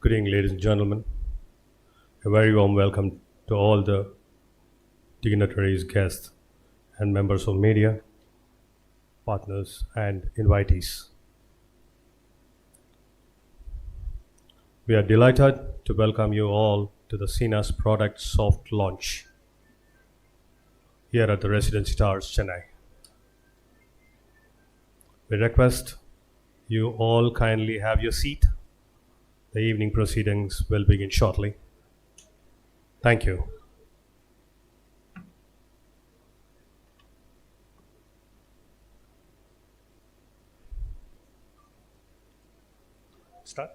Good evening, ladies and gentlemen. A very warm welcome to all the dignitaries, guests, and members of media, partners, and invitees. We are delighted to welcome you all to the CNESS product soft launch here at the Residency Towers, Chennai. We request you all kindly have your seat. The evening proceedings will begin shortly. Thank you. Start.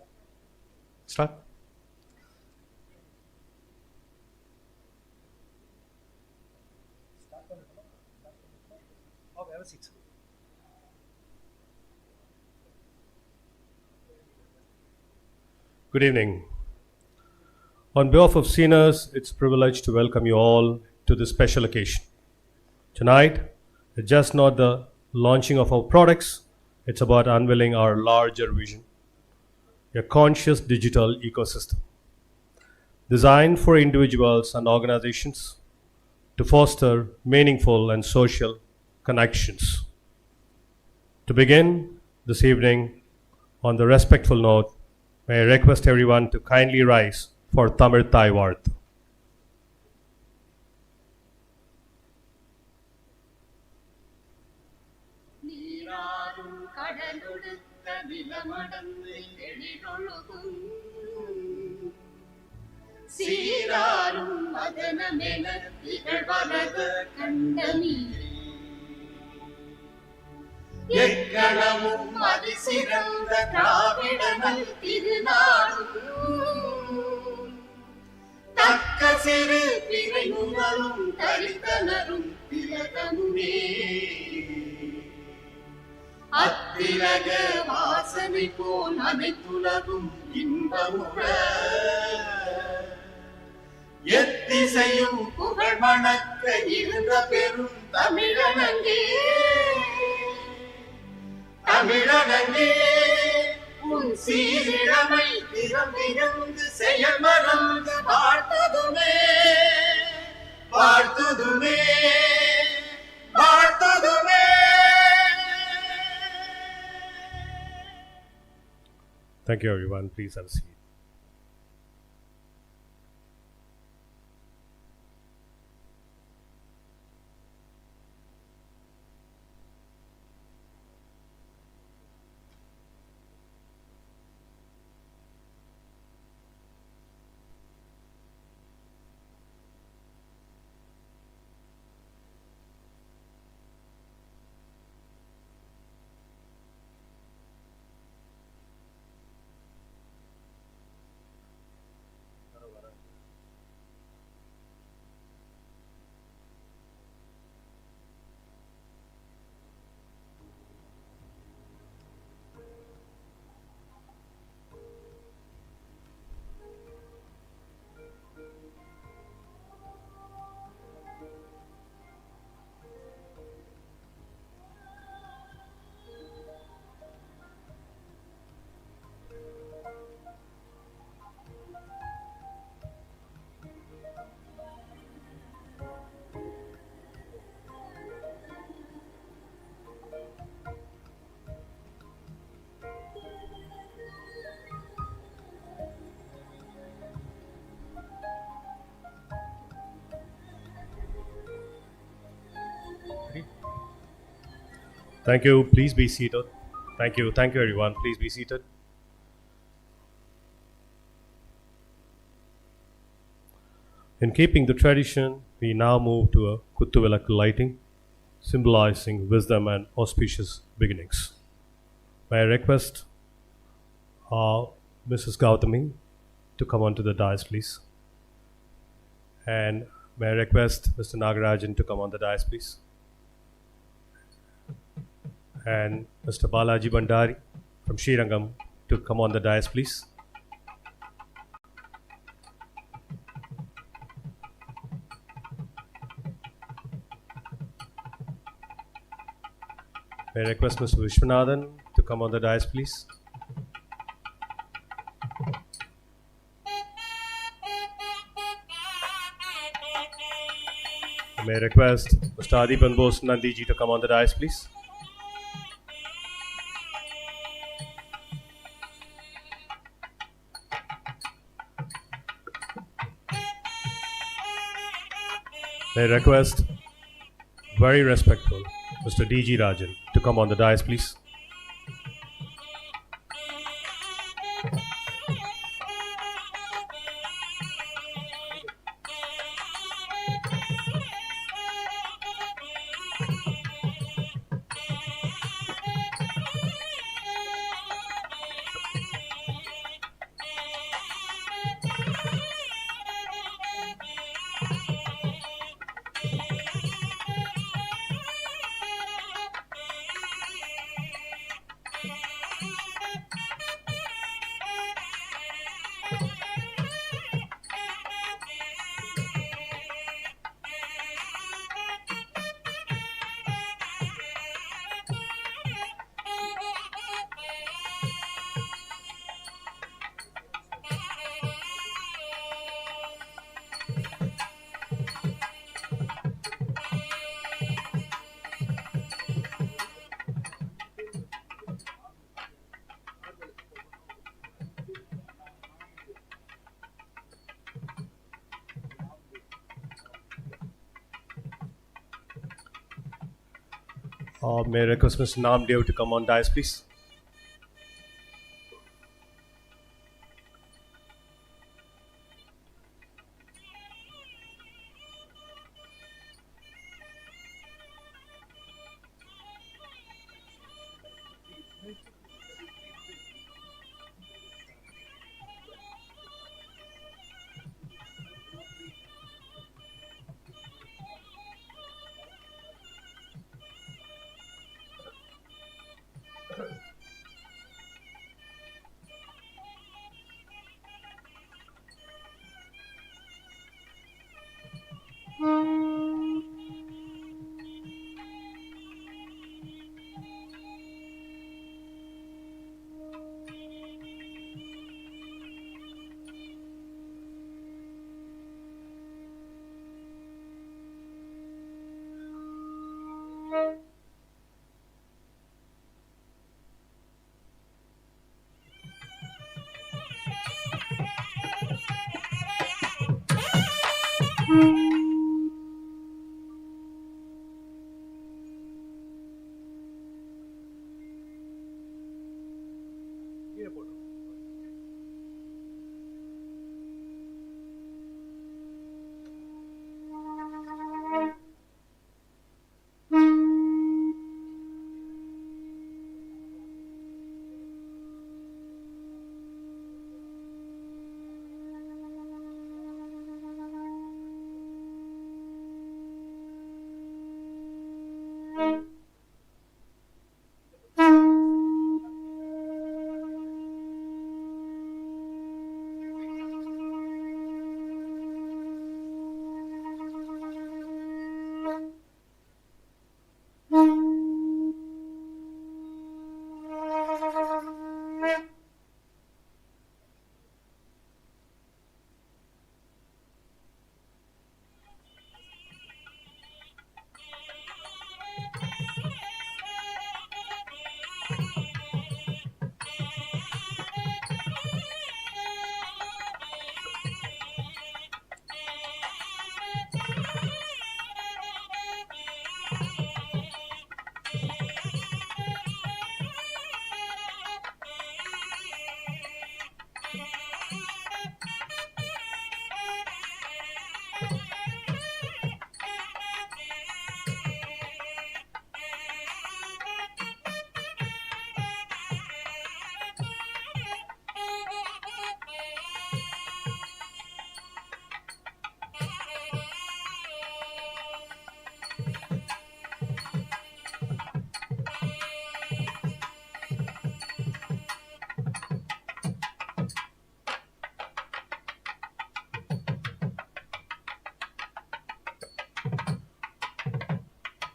Oh, have a seat. Good evening. On behalf of CNESS, it's a privilege to welcome you all to this special occasion. Tonight, it's just not the launching of our products, it's about unveiling our larger vision, a conscious digital ecosystem designed for individuals and organizations to foster meaningful and social connections. To begin this evening on the respectful note, may I request everyone to kindly rise for Tamil Thai Varth. நீராறும் கடலொடுத்த நிலமடந்து எழிலொழுகும் சீராரும் மதனமென திகழ்வரத கண்டமீரே எக்கணமும் அதிசிறந்த திராவிடனல் திருநாடும் தக்க சிறு பிறை முதலும் தரித்தனரும் திலகமுமே அத்திலக வாசனை போல் அனைத்துலகும் இன்பமுற எத்திசையும் புகழ் மணக்க இருந்த பெரும் தமிழனங்கே தமிழனங்கே உன் சீரிழமை திறமிழந்து செயல் மறந்து வாழ்த்ததுமே வாழ்த்துதுமே வாழ்த்துதுமே. Thank you, everyone. Please have a seat. Thank you. Please be seated. Thank you. Thank you, everyone. Please be seated. In keeping the tradition, we now move to a Kuttuvilakku lighting, symbolizing wisdom and auspicious beginnings. May I request Mrs. Gautami to come onto the dais, please. And may I request Mr. Nagarajan to come on the dais, please. And Mr. Balaji Bandari from Srirangam to come on the dais, please. May I request Mr. Vishwanathan to come on the dais, please. May I request Mr. Adipan Bose Nandiji to come on the dais, please? May I request, very respectful, Mr. D.G. Rajan to come on the dais, please? May I request Mr. Namdev to come on dais, please?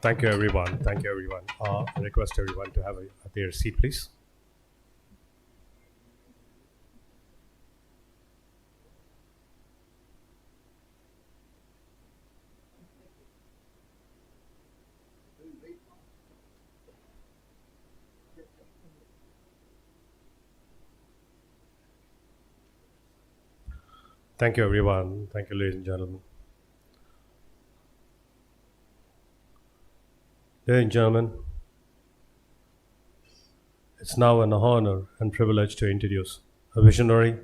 Thank you, everyone. Thank you, everyone. I request everyone to have their seat, please. Thank you, everyone. Thank you, ladies and gentlemen. Ladies and gentlemen, it's now an honor and privilege to introduce a visionary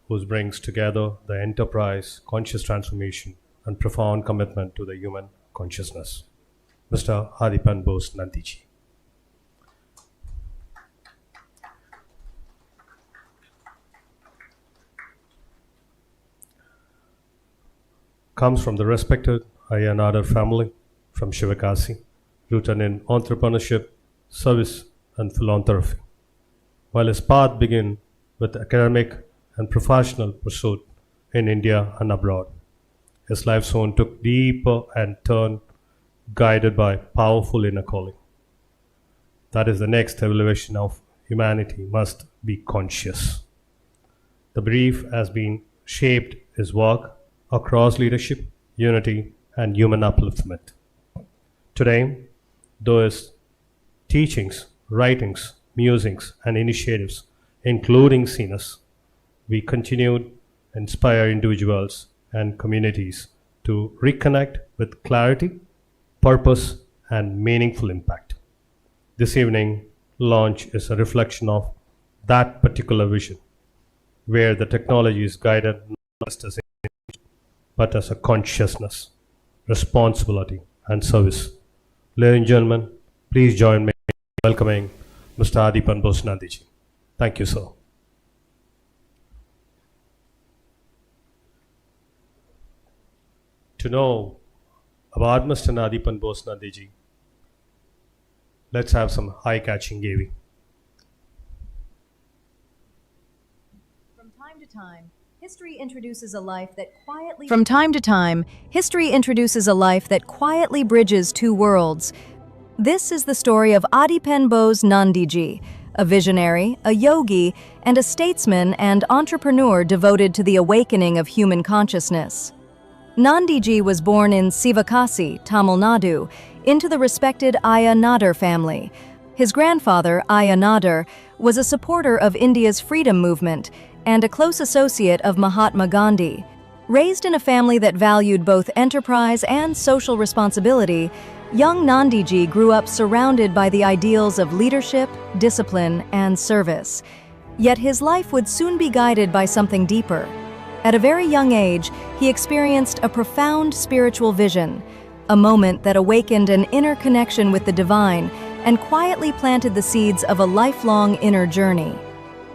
who brings together the enterprise, conscious transformation, and profound commitment to the human consciousness, Mr. Adipan Bose Nandiji. Comes from the respected Ayanadar family from Shivakasi, rooted in entrepreneurship, service, and philanthropy. While his path began with academic and professional pursuit in India and abroad, his life soon took deeper and turned guided by powerful inner calling. That is, the next evolution of humanity must be conscious. The brief has been shaped his work across leadership, unity, and human upliftment. Today, though his teachings, writings, musings, and initiatives, including CNESS, we continued to inspire individuals and communities to reconnect with clarity, purpose, and meaningful impact. This evening launch is a reflection of that particular vision, where the technology is guided not just as but as a consciousness, responsibility, and service. Ladies and gentlemen, please join me in welcoming Mr. Adipan Bose Nandiji. Thank you, sir. To know about Mr. Adipan Bose Nandiji, let's have some eye-catching gavy. From time to time, history introduces a life that quietly bridges two worlds. This is the story of Adipan Bose Nandiji, a visionary, a yogi, and a statesman and entrepreneur devoted to the awakening of human consciousness. Nandiji was born in Sivakasi, Tamil Nadu, into the respected Ayanadar family. His grandfather, Ayanadar, was a supporter of India's freedom movement and a close associate of Mahatma Gandhi. Raised in a family that valued both enterprise and social responsibility, young Nandiji grew up surrounded by the ideals of leadership, discipline, and service. Yet his life would soon be guided by something deeper. At a very young age, he experienced a profound spiritual vision, a moment that awakened an inner connection with the divine and quietly planted the seeds of a lifelong inner journey.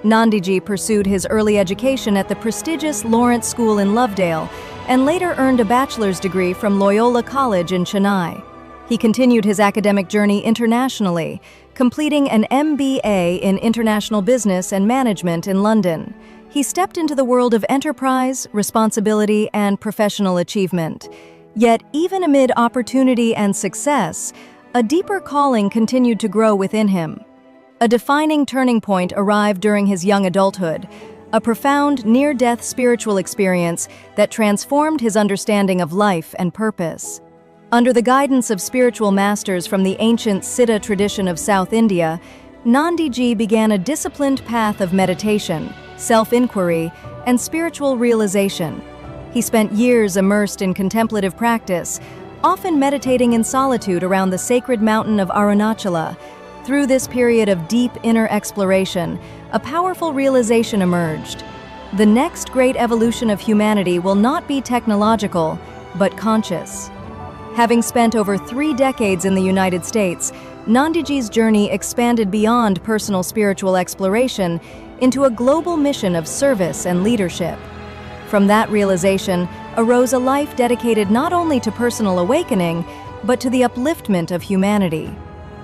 Nandiji pursued his early education at the prestigious Lawrence School in Lovedale and later earned a bachelor's degree from Loyola College in Chennai. He continued his academic journey internationally, completing an MBA in International Business and Management in London. He stepped into the world of enterprise, responsibility, and professional achievement. Yet, even amid opportunity and success, a deeper calling continued to grow within him. A defining turning point arrived during his young adulthood, a profound near-death spiritual experience that transformed his understanding of life and purpose. Under the guidance of spiritual masters from the ancient Siddha tradition of South India, Nandiji began a disciplined path of meditation, self-inquiry, and spiritual realization. He spent years immersed in contemplative practice, often meditating in solitude around the sacred mountain of Arunachala. Through this period of deep inner exploration, a powerful realization emerged. The next great evolution of humanity will not be technological, but conscious. Having spent over 3 decades in the United States, Nandiji's journey expanded beyond personal spiritual exploration into a global mission of service and leadership. From that realization arose a life dedicated not only to personal awakening, but to the upliftment of humanity.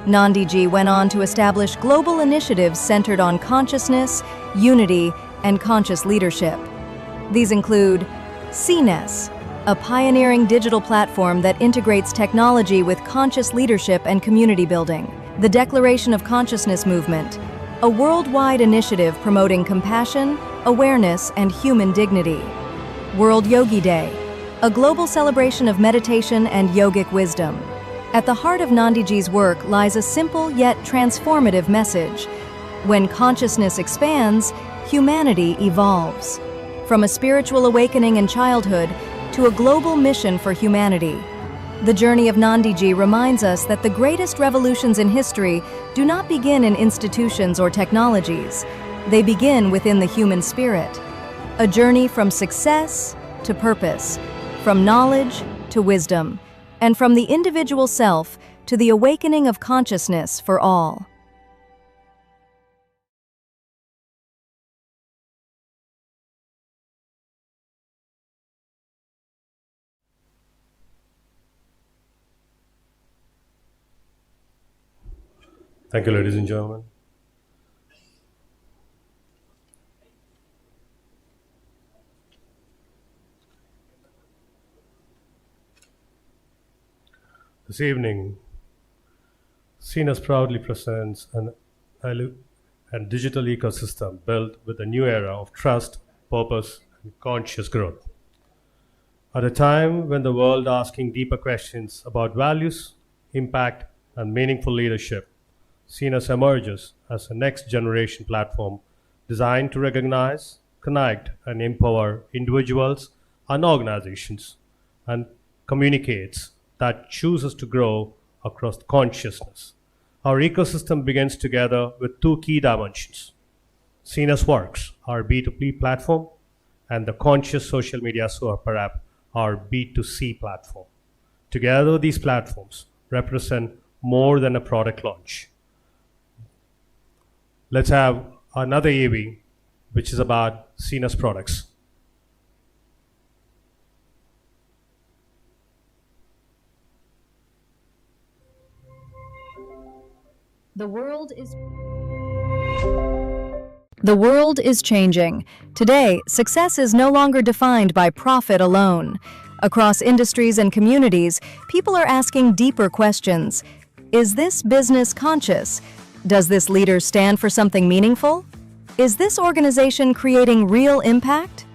Nandiji went on to establish global initiatives centered on consciousness, unity, and conscious leadership. These include CNESS, a pioneering digital platform that integrates technology with conscious leadership and community building; the Declaration of Consciousness movement, a worldwide initiative promoting compassion, awareness, and human dignity; World Yogi Day, a global celebration of meditation and yogic wisdom. At the heart of Nandiji's work lies a simple yet transformative message: when consciousness expands, humanity evolves. from a spiritual awakening in childhood to a global mission for humanity. The journey of Nandiji reminds us that the greatest revolutions in history do not begin in institutions or technologies. They begin within the human spirit. A journey from success to purpose, from knowledge to wisdom, and from the individual self to the awakening of consciousness for all. Thank you, ladies and gentlemen. This evening, CNESS proudly presents a digital ecosystem built with a new era of trust, purpose, and conscious growth. At a time when the world is asking deeper questions about values, impact, and meaningful leadership, CNESS emerges as a next-generation platform designed to recognize, connect, and empower individuals and organizations, and communicates that chooses to grow across consciousness. Our ecosystem begins together with two key dimensions: CNESS Works, our B2B platform, and the Conscious Social Media Super App, our B2C platform. Together, these platforms represent more than a product launch. Let's have another AV, which is about CNESS products. The world is changing. Today, success is no longer defined by profit alone. Across industries and communities, people are asking deeper questions. Is this business conscious? Does this leader stand for something meaningful? Is this organization creating real impact?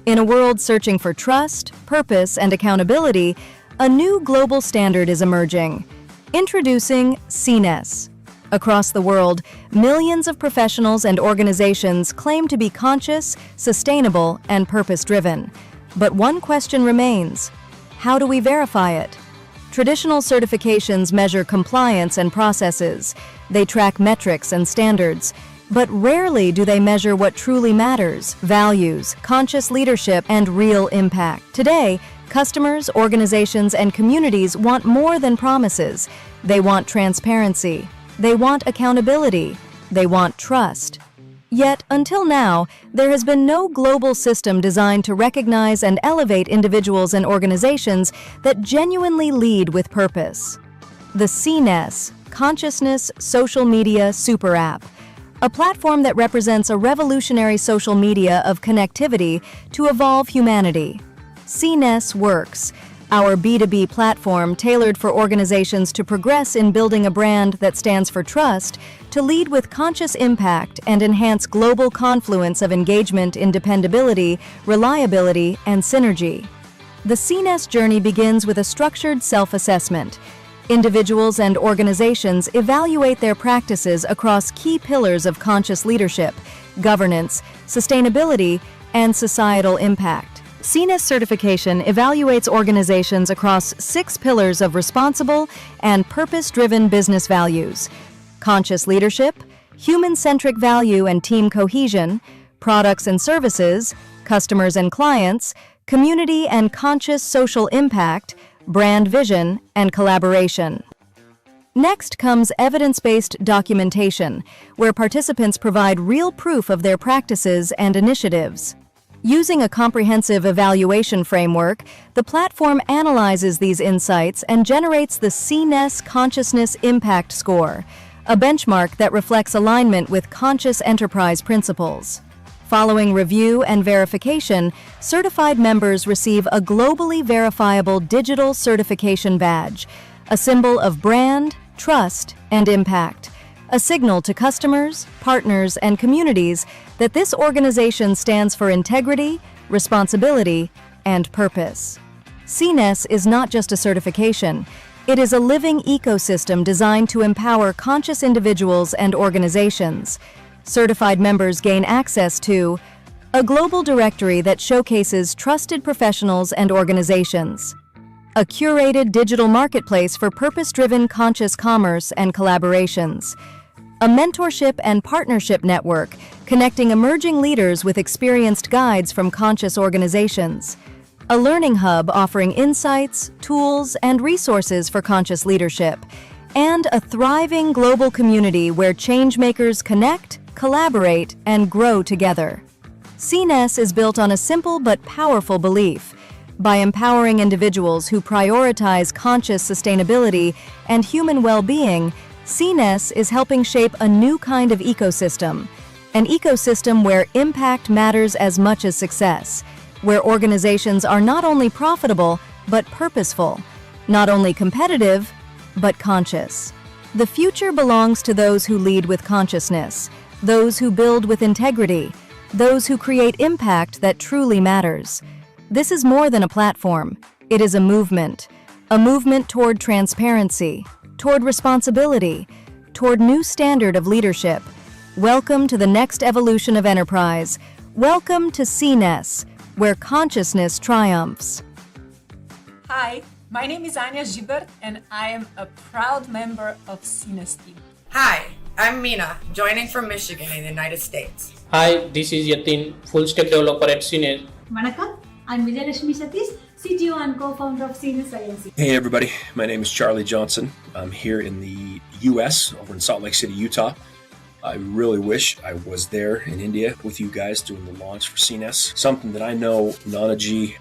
In a world searching for trust, purpose, and accountability, a new global standard is emerging. Introducing CNESS. Across the world, millions of professionals and organizations claim to be conscious, sustainable, and purpose-driven. But one question remains: how do we verify it? Traditional certifications measure compliance and processes. They track metrics and standards. But rarely do they measure what truly matters: values, conscious leadership, and real impact. Today, customers, organizations, and communities want more than promises. They want transparency. They want accountability. They want trust. Yet, until now, there has been no global system designed to recognize and elevate individuals and organizations that genuinely lead with purpose. The CNESS, Consciousness Social Media Super App, a platform that represents a revolutionary social media of connectivity to evolve humanity. CNESS Works, our B2B platform tailored for organizations to progress in building a brand that stands for trust, to lead with conscious impact and enhance global confluence of engagement in dependability, reliability, and synergy. The CNESS journey begins with a structured self-assessment. Individuals and organizations evaluate their practices across key pillars of conscious leadership, governance, sustainability, and societal impact. CNESS certification evaluates organizations across 6 pillars of responsible and purpose-driven business values: conscious leadership, human-centric value and team cohesion, products and services, customers and clients, community and conscious social impact, brand vision, and collaboration. Next comes evidence-based documentation, where participants provide real proof of their practices and initiatives. Using a comprehensive evaluation framework, the platform analyzes these insights and generates the CNESS Consciousness Impact Score, a benchmark that reflects alignment with conscious enterprise principles. Following review and verification, certified members receive a globally verifiable digital certification badge, a symbol of brand, trust, and impact, a signal to customers, partners, and communities that this organization stands for integrity, responsibility, and purpose. CNESS is not just a certification. It is a living ecosystem designed to empower conscious individuals and organizations. Certified members gain access to a global directory that showcases trusted professionals and organizations, a curated digital marketplace for purpose-driven conscious commerce and collaborations, a mentorship and partnership network connecting emerging leaders with experienced guides from conscious organizations, a learning hub offering insights, tools, and resources for conscious leadership, and a thriving global community where changemakers connect, collaborate, and grow together. CNESS is built on a simple but powerful belief. By empowering individuals who prioritize conscious sustainability and human well-being, CNESS is helping shape a new kind of ecosystem, an ecosystem where impact matters as much as success, where organizations are not only profitable but purposeful, not only competitive but conscious. The future belongs to those who lead with consciousness, those who build with integrity, those who create impact that truly matters. This is more than a platform. It is a movement toward transparency, toward responsibility, toward new standard of leadership. Welcome to the next evolution of enterprise. Welcome to CNESS, where consciousness triumphs. Hi, my name is Anya Gibert and I am a proud member of CNESS team. Hi, I'm Mina, joining from Michigan in the United States. Hi, this is Yatin, full stack developer at CNESS. Vanakkam, I'm Vijayalakshmi Satish, CTO and co-founder of CNESS INC. Hey everybody, my name is Charlie Johnson. I'm here in the US, over in Salt Lake City, Utah. I really wish I was there in India with you guys doing the launch for CNESS. Something that I know Nanaji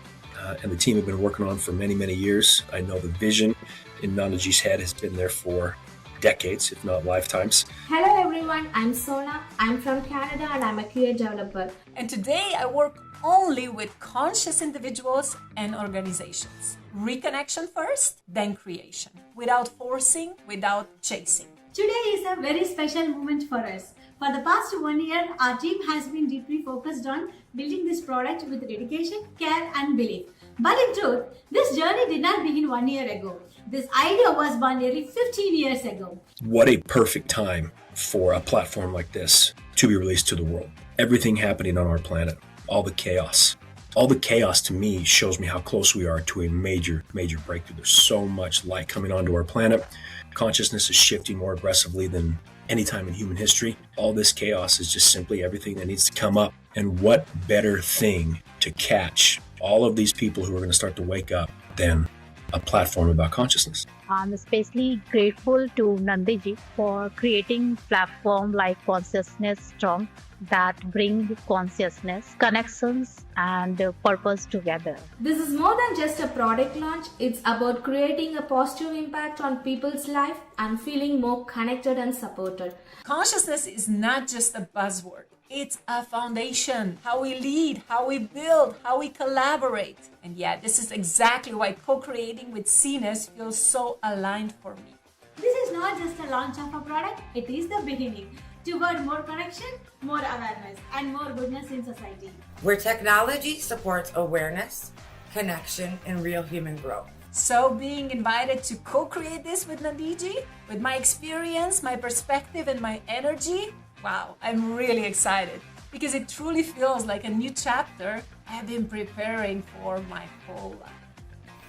and the team have been working on for many, many years. I know the vision in Nanaji's head has been there for decades, if not lifetimes. Hello everyone, I'm Sona. I'm from Canada and I'm a QA developer. And today I work only with conscious individuals and organizations. Reconnection first, then creation. Without forcing, without chasing. Today is a very special moment for us. For the past 1 year, our team has been deeply focused on building this product with dedication, care and belief. But in truth, this journey did not begin 1 year ago. This idea was born nearly 15 years ago. What a perfect time for a platform like this to be released to the world. Everything happening on our planet, all the chaos. All the chaos to me shows me how close we are to a major, major breakthrough. There's so much light coming onto our planet. Consciousness is shifting more aggressively than any time in human history. All this chaos is just simply everything that needs to come up. And what better thing to catch all of these people who are going to start to wake up than a platform about consciousness. I'm especially grateful to Nandiji for creating platform like Consciousness Strong that bring consciousness, connections and purpose together. This is more than just a product launch. It's about creating a positive impact on people's life and feeling more connected and supported. Consciousness is not just a buzzword. It's a foundation. How we lead, how we build, how we collaborate. And yeah, this is exactly why co-creating with CNESS feels so aligned for me. This is not just a launch of a product, it is the beginning toward more connection, more awareness and more goodness in society. Where technology supports awareness, connection, and real human growth. So being invited to co-create this with Nandiji, with my experience, my perspective, and my energy, wow, I'm really excited because it truly feels like a new chapter I've been preparing for my whole life.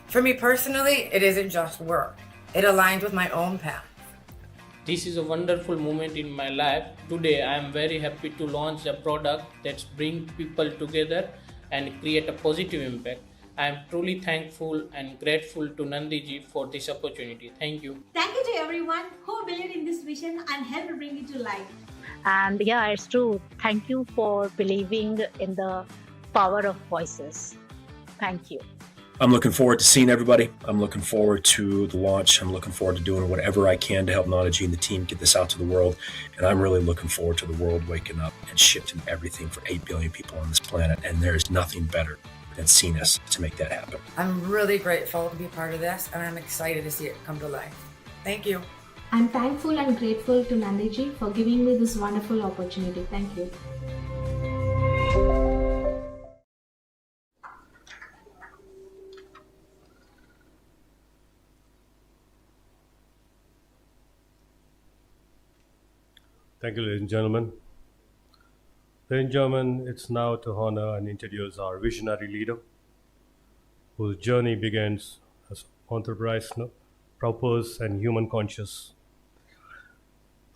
For me personally, it isn't just work. It aligns with my own path. This is a wonderful moment in my life. Today I am very happy to launch a product that brings people together and create a positive impact. I am truly thankful and grateful to Nandiji for this opportunity. Thank you. Thank you to everyone who believed in this vision and helped bring it to life. And yeah, it's true. Thank you for believing in the power of voices. Thank you. I'm looking forward to seeing everybody. I'm looking forward to the launch. I'm looking forward to doing whatever I can to help Nanaji and the team get this out to the world. And I'm really looking forward to the world waking up and shifting everything for 8 billion people on this planet. And there is nothing better than CNESS to make that happen. I'm really grateful to be a part of this, and I'm excited to see it come to life. Thank you. I'm thankful and grateful to Nandiji for giving me this wonderful opportunity. Thank you. Thank you, ladies and gentlemen. Ladies and gentlemen, it's now to honor and introduce our visionary leader, whose journey begins as entrepreneur, purpose, and human conscious.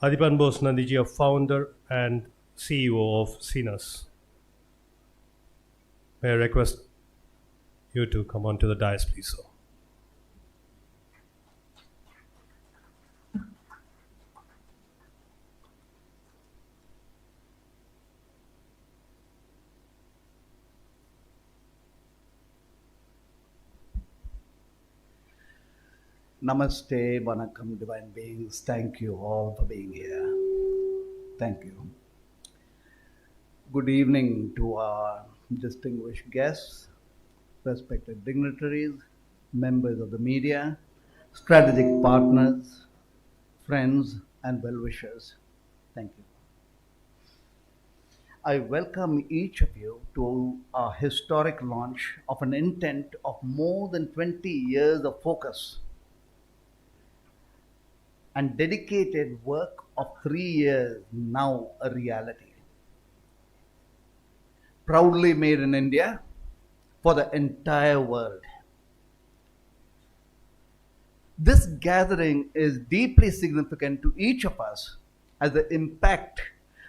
Adipan Bose Nandiji, a founder and CEO of CNESS. May I request you to come onto the dais, please, sir. Namaste, Vanakkam, divine beings. Thank you all for being here. Thank you. Good evening to our distinguished guests, respected dignitaries, members of the media, strategic partners, friends, and well-wishers. Thank you. I welcome each of you to our historic launch of an intent of more than 20 years of focus and dedicated work of 3 years, now a reality. Proudly made in India for the entire world. This gathering is deeply significant to each of us as the impact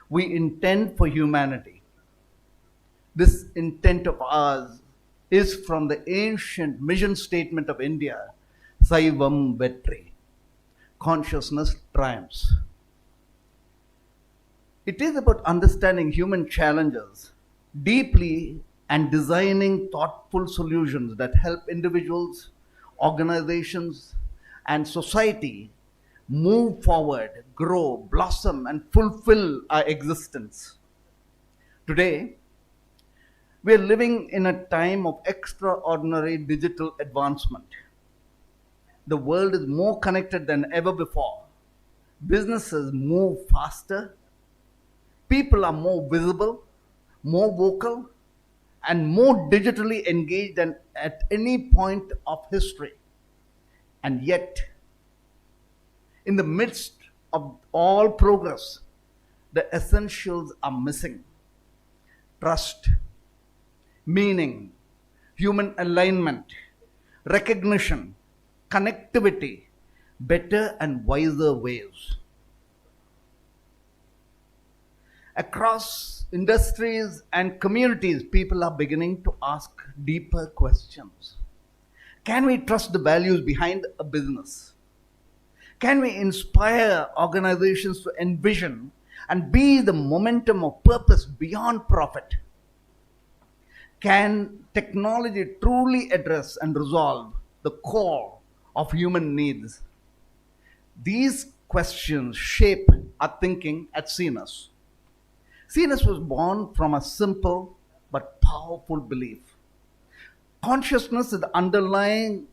we intend for humanity. This intent of ours is from the ancient mission statement of India, Saivam Vetri. Consciousness triumphs. It is about understanding human challenges deeply and designing thoughtful solutions that help individuals, organizations, and society move forward, grow, blossom, and fulfill our existence. Today, we are living in a time of extraordinary digital advancement. The world is more connected than ever before. Businesses move faster. People are more visible, more vocal, and more digitally engaged than at any point of history. And yet, in the midst of all progress, the essentials are missing. Trust, meaning, human alignment, recognition, connectivity, better and wiser ways. Across industries and communities, people are beginning to ask deeper questions. Can we trust the values behind a business? Can we inspire organizations to envision and be the momentum of purpose beyond profit? Can technology truly address and resolve the core of human needs? These questions shape our thinking at CNESS. CNESS was born from a simple but powerful belief. Consciousness is the underlying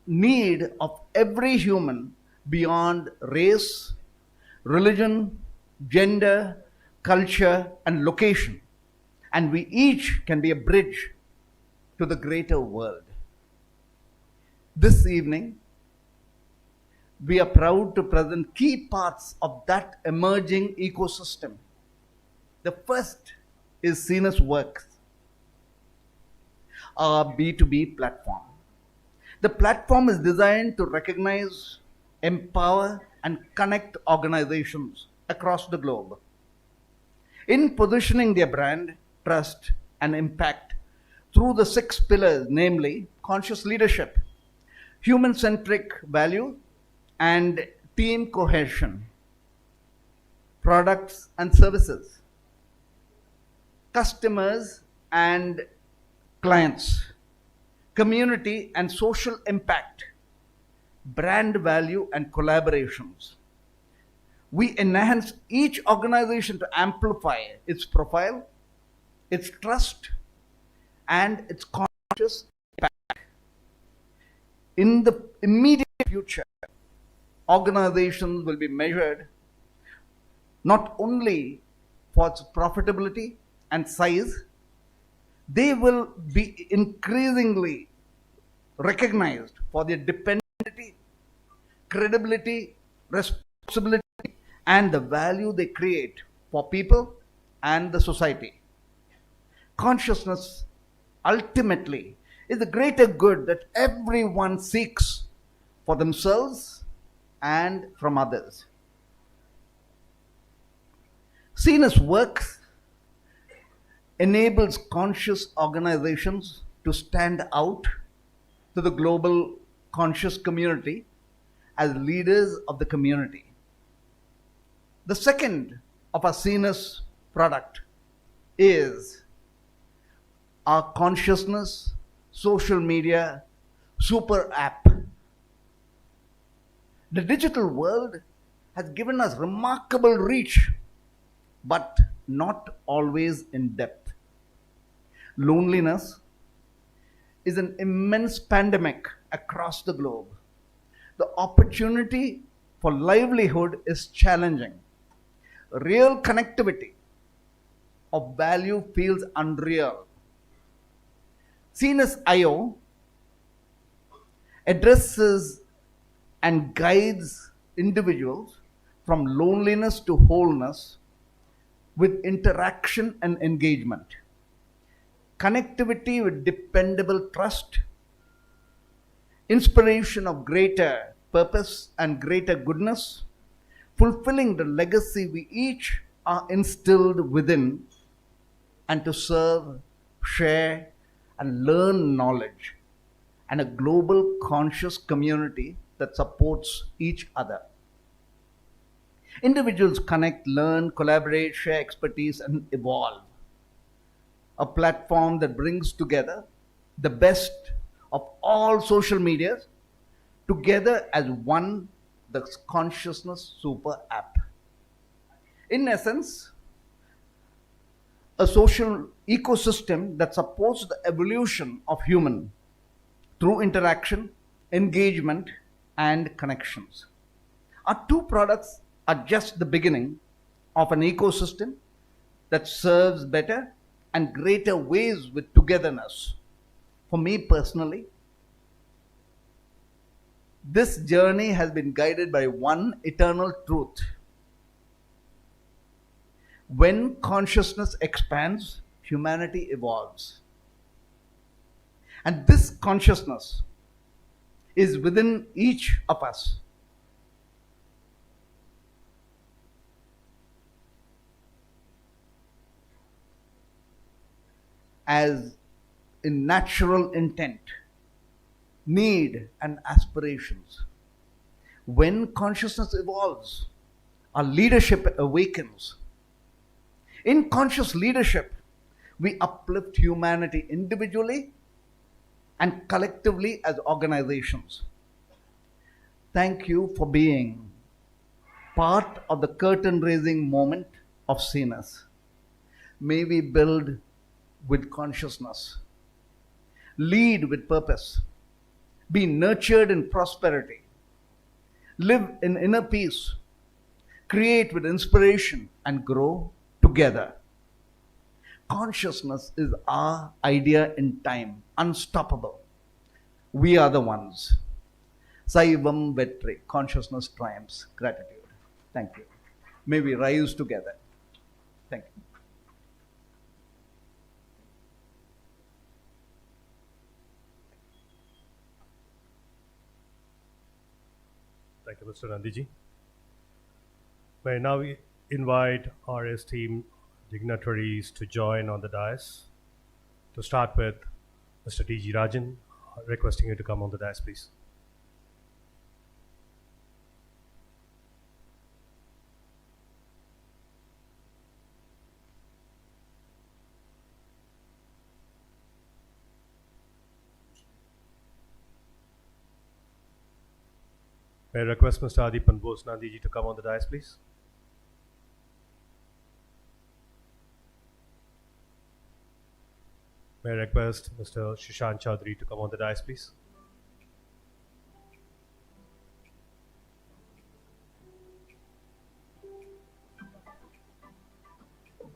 need of every human beyond race, religion, gender, culture, and location. And we each can be a bridge to the greater world. This evening, we are proud to present key parts of that emerging ecosystem. The first is CNESS Works, our B2B platform. The platform is designed to recognize, empower, and connect organizations across the globe in positioning their brand, trust, and impact through the 6 pillars, namely conscious leadership, human-centric value, and team cohesion, products and services, customers and clients, community and social impact, brand value and collaborations. We enhance each organization to amplify its profile, its trust, and its conscious impact. In the immediate future, organizations will be measured not only for its profitability and size, they will be increasingly recognized for their dependability, credibility, responsibility, and the value they create for people and the society. Consciousness ultimately is the greater good that everyone seeks for themselves and from others. CNESS work enables conscious organizations to stand out to the global conscious community as leaders of the community. The second of our CNESS product is our consciousness social media super app. The digital world has given us remarkable reach, but not always in depth. Loneliness is an immense pandemic across the globe. The opportunity for livelihood is challenging. Real connectivity of value feels unreal. CNESS IO addresses and guides individuals from loneliness to wholeness with interaction and engagement. Connectivity with dependable trust, inspiration of greater purpose and greater goodness, fulfilling the legacy we each are instilled within, and to serve, share, and learn knowledge, and a global conscious community that supports each other. Individuals connect, learn, collaborate, share expertise, and evolve. A platform that brings together the best of all social medias together as one, the consciousness super app. In essence, a social ecosystem that supports the evolution of human through interaction, engagement, and connections. Our two products are just the beginning of an ecosystem that serves better and greater ways with togetherness. For me personally, this journey has been guided by one eternal truth. When consciousness expands, humanity evolves. And this consciousness is within each of us. As in natural intent, need, and aspirations. When consciousness evolves, our leadership awakens. In conscious leadership, we uplift humanity individually and collectively as organizations. Thank you for being part of the curtain raising moment of CNESS. May we build with consciousness, lead with purpose, be nurtured in prosperity, live in inner peace, create with inspiration, and grow together. Consciousness is our idea in time, unstoppable. We are the ones. Saivam Vetri, consciousness triumphs. Gratitude. Thank you. May we rise together. Thank you. Thank you, Mr. Nandiji. May I now invite our esteemed dignitaries to join on the dais. To start with, Mr. T.G. Rajan, requesting you to come on the dais, please. May I request Mr. Adipan Bose Nandiji to come on the dais, please? May I request Mr. Shishant Chaudhary to come on the dais, please?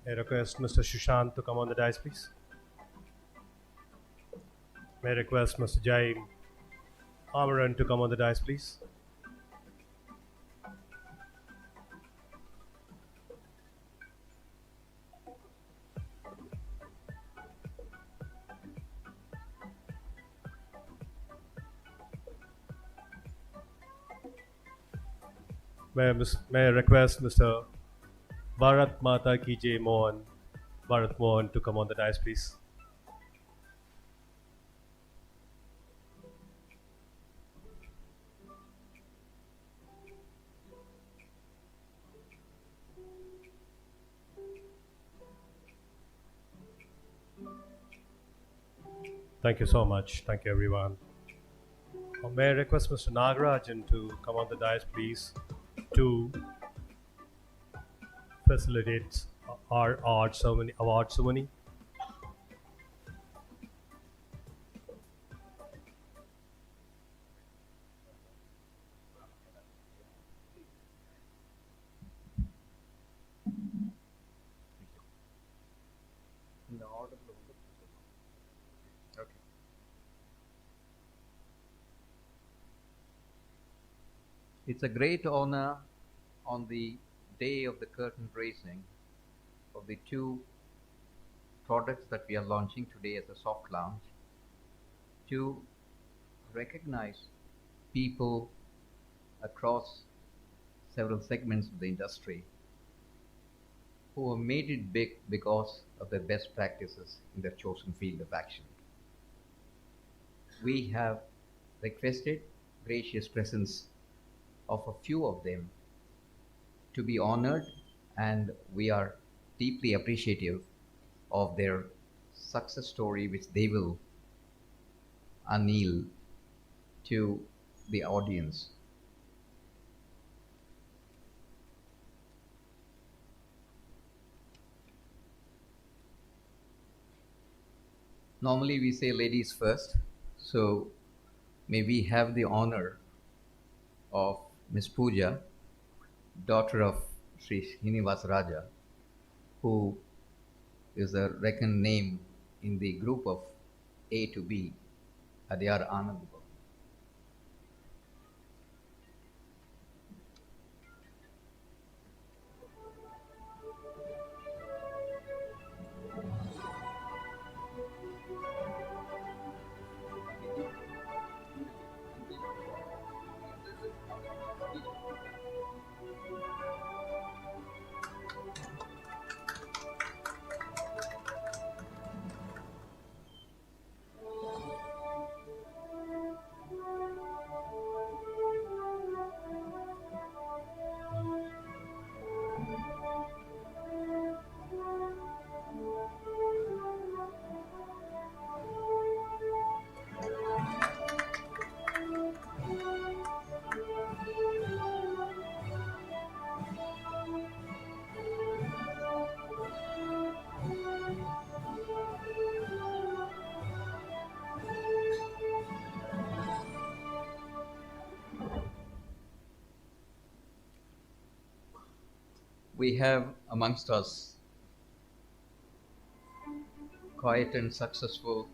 May I request Mr. Sushant to come on the dais, please? May I request Mr. Jain Amaran to come on the dais, please? May I request Mr. Bharat Mata Ki Jai Mohan, Bharat Mohan to come on the dais, please. Thank you so much. Thank you, everyone. May I request Mr. Nagarajan to come on the dais, please, to facilitate our award ceremony. It's a great honor on the day of the curtain raising of the two products that we are launching today as a soft launch to recognize people across several segments of the industry who have made it big because of their best practices in their chosen field of action. We have requested gracious presence of a few of them to be honored, and we are deeply appreciative of their success story, which they will unveil to the audience. Normally we say ladies first, so may we have the honor of Miss Pooja, daughter of Sri Srinivas Raja, who is a reckoned name in the group of A to B, Adyar Anand. We have amongst us quiet and successful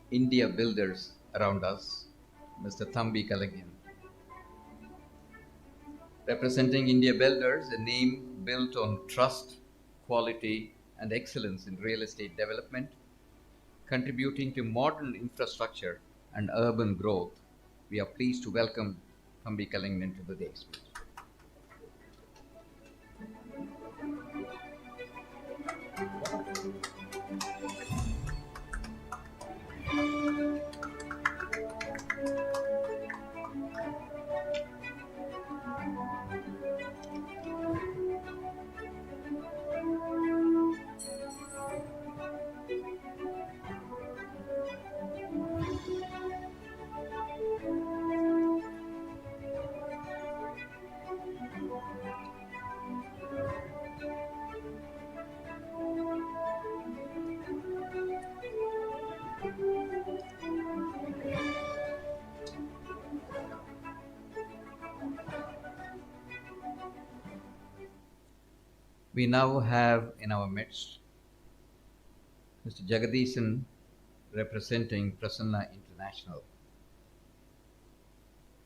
India builders around us, Mr. Thambi Kalagyan. Representing India Builders, a name built on trust, quality, and excellence in real estate development, contributing to modern infrastructure and urban growth, we are pleased to welcome Thambi Kalagyan to the dais. We now have in our midst Mr. Jagadishan, representing Prasanna International.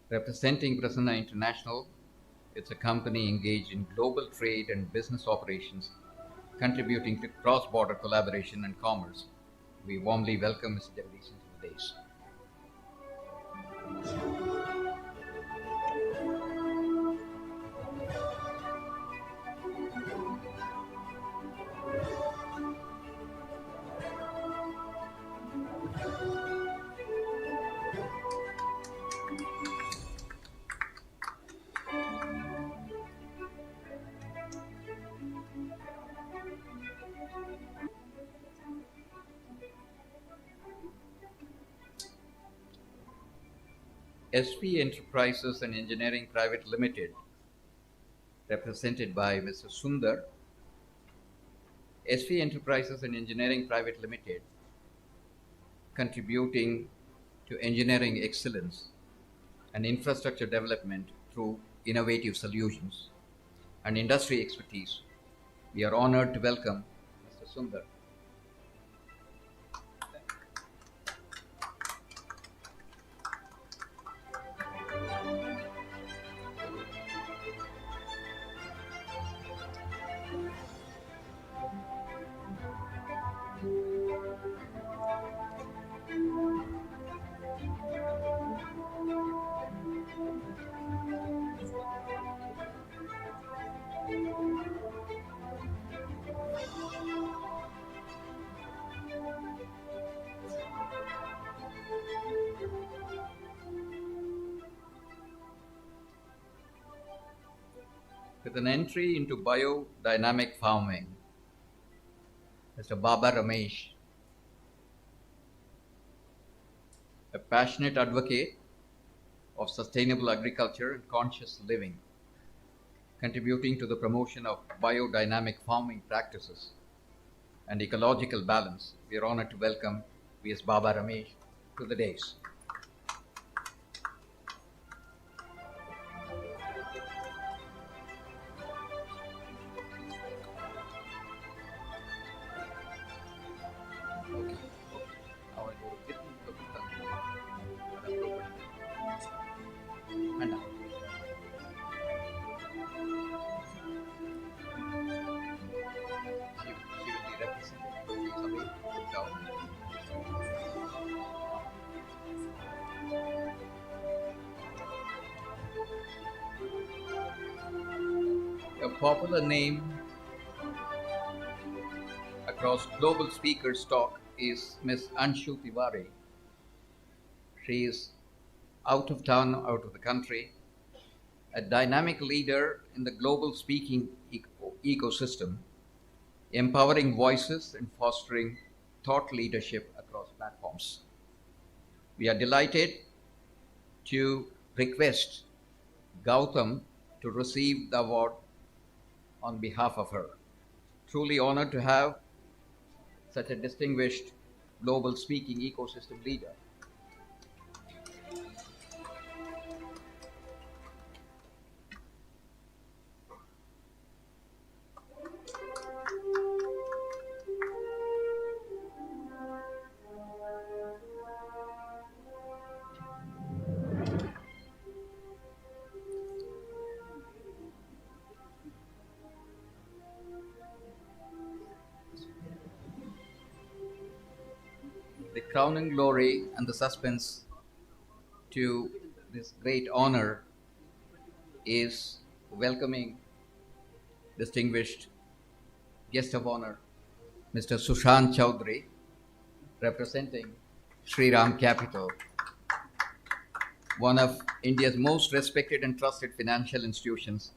Representing Prasanna International, it's a company engaged in global trade and business operations, contributing to cross-border collaboration and commerce. We warmly welcome Mr. Jagadishan to the dais. SV Enterprises and Engineering Private Limited, represented by Mr. Sundar. SV Enterprises and Engineering Private Limited, contributing to engineering excellence and infrastructure development through innovative solutions and industry expertise. We are honored to welcome Mr. Sundar. With an entry into biodynamic farming, Mr. Baba Ramesh, a passionate advocate of sustainable agriculture and conscious living, contributing to the promotion of biodynamic farming practices and ecological balance. We are honored to welcome V.S. Baba Ramesh to the dais. A popular name across global speakers talk is Miss Anshu Tiwari. She is out of town, out of the country, a dynamic leader in the global speaking ecosystem, empowering voices and fostering thought leadership across platforms. We are delighted to request Gautam to receive the award on behalf of her. Truly honored to have such a distinguished global speaking ecosystem leader. The crowning glory and the suspense to this great honor is welcoming distinguished guest of honor, Mr. Sushant Chaudhary, representing Sri Ram Capital, one of India's most respected and trusted financial institutions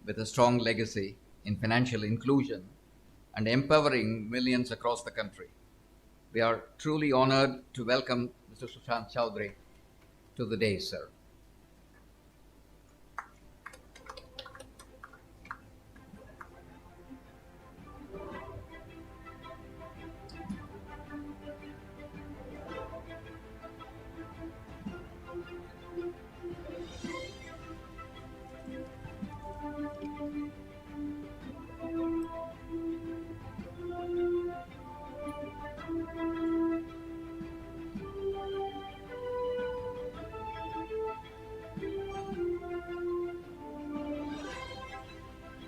with a strong legacy in financial inclusion and empowering millions across the country. We are truly honored to welcome Mr. Sushant Chaudhary to the dais, sir.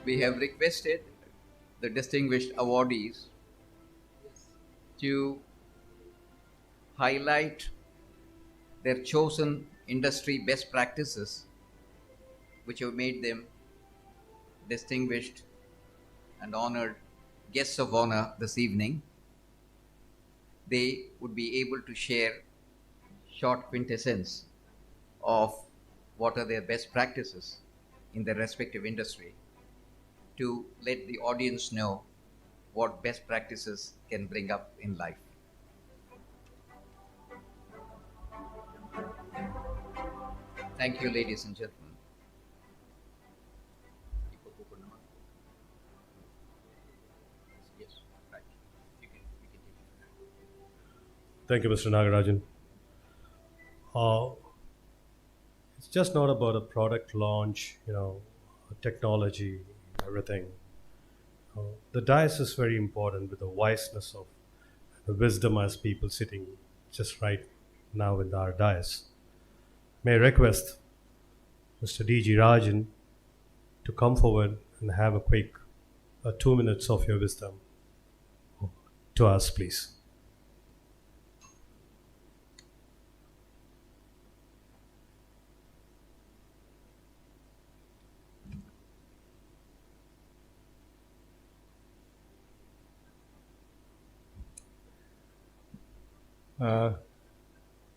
We have requested the distinguished awardees to highlight their chosen industry best practices which have made them distinguished and honored guests of honor this evening. They would be able to share short quintessence of what are their best practices in their respective industry to let the audience know what best practices can bring up in life. Thank you, ladies and gentlemen. Yes, right. You can take it. Thank you, Mr. Nagarajan. Uh, it's just not about a product launch, technology, everything. The dais is very important with the wiseness of the wisdom as people sitting just right now in our dais. May I request Mr. D.G. Rajan to come forward and have a quick 2 minutes of your wisdom to us, please.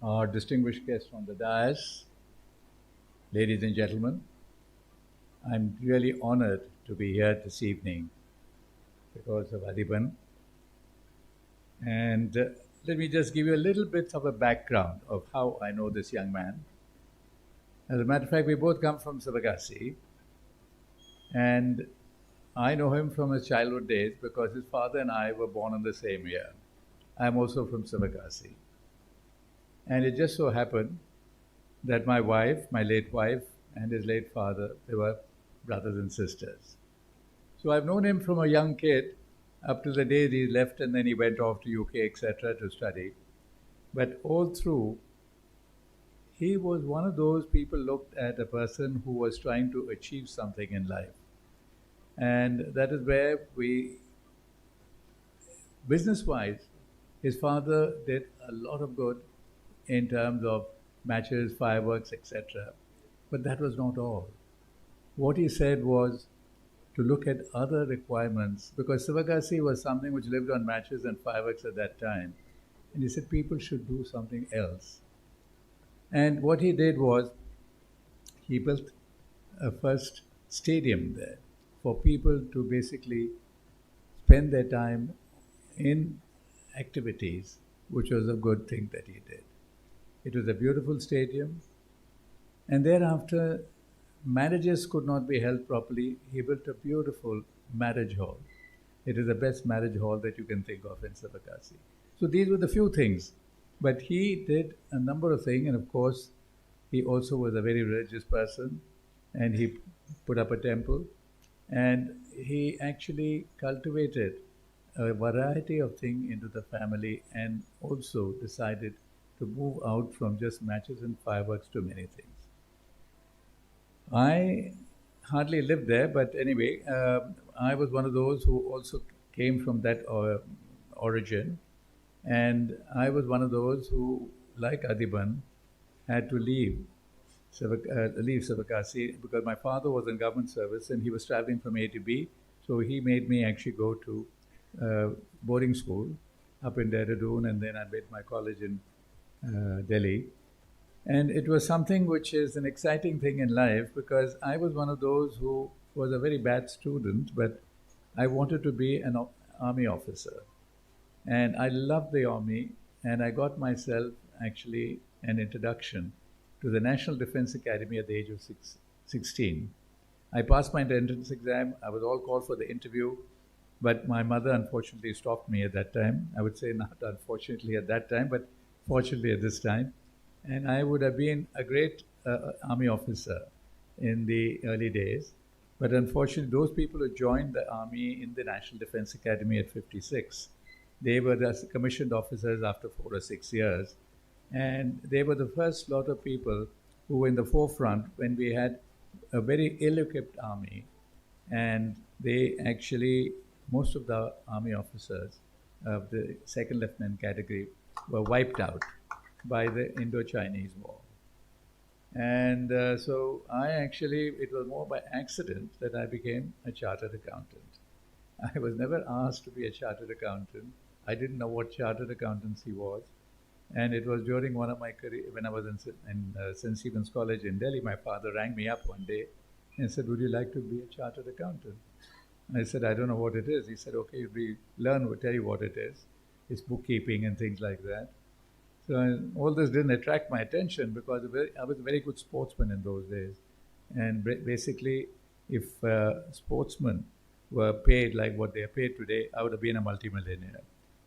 Our distinguished guests on the dais, ladies and gentlemen, I'm really honored to be here this evening because of Adiban. And let me just give you a little bit of a background of how I know this young man. As a matter of fact, we both come from Sivagasi, and I know him from his childhood days because his father and I were born in the same year. I'm also from Sivagasi. And it just so happened that my wife, my late wife, and his late father, they were brothers and sisters. So I've known him from a young kid up to the day he left, and then he went off to UK, etc., to study. But all through, he was one of those people looked at a person who was trying to achieve something in life. And that is where business-wise, his father did a lot of good in terms of matches, fireworks, etc. But that was not all. What he said was to look at other requirements, because Sivagasi was something which lived on matches and fireworks at that time. And he said people should do something else. And what he did was he built a first stadium there for people to basically spend their time in activities, which was a good thing that he did. It was a beautiful stadium. And thereafter, marriages could not be held properly. He built a beautiful marriage hall. It is the best marriage hall that you can think of in Sivagasi. So these were the few things. But he did a number of things, and of course, he also was a very religious person, and he put up a temple, and he actually cultivated a variety of things into the family, and also decided to move out from just matches and fireworks to many things. I hardly lived there, but anyway, I was one of those who also came from that origin. And I was one of those who, like Adiban, had to leave Sivagasi because my father was in government service and he was traveling from A to B. So he made me actually go to boarding school up in Dehradun, and then I made my college in Delhi. And it was something which is an exciting thing in life because I was one of those who was a very bad student, but I wanted to be an army officer. And I loved the army, and I got myself actually an introduction to the National Defense Academy at the age of 16. I passed my entrance exam. I was all called for the interview, but my mother unfortunately stopped me at that time. I would say not unfortunately at that time, but fortunately at this time. And I would have been a great army officer in the early days. But unfortunately, those people who joined the army in the National Defense Academy at 56, they were the commissioned officers after 4 or 6 years. And they were the first lot of people who were in the forefront when we had a very ill-equipped army. And they actually, most of the army officers of the second lieutenant category were wiped out by the Indo-Chinese War. And so it was more by accident that I became a chartered accountant. I was never asked to be a chartered accountant. I didn't know what chartered accountancy was. And it was during one of my career, when I was in St. Stephen's College in Delhi, my father rang me up one day and said, "Would you like to be a chartered accountant?" I said, "I don't know what it is." He said, "Okay, we'll tell you what it is. It's bookkeeping and things like that." So all this didn't attract my attention because I was a very good sportsman in those days. And basically, if sportsmen were paid like what they are paid today, I would have been a multimillionaire.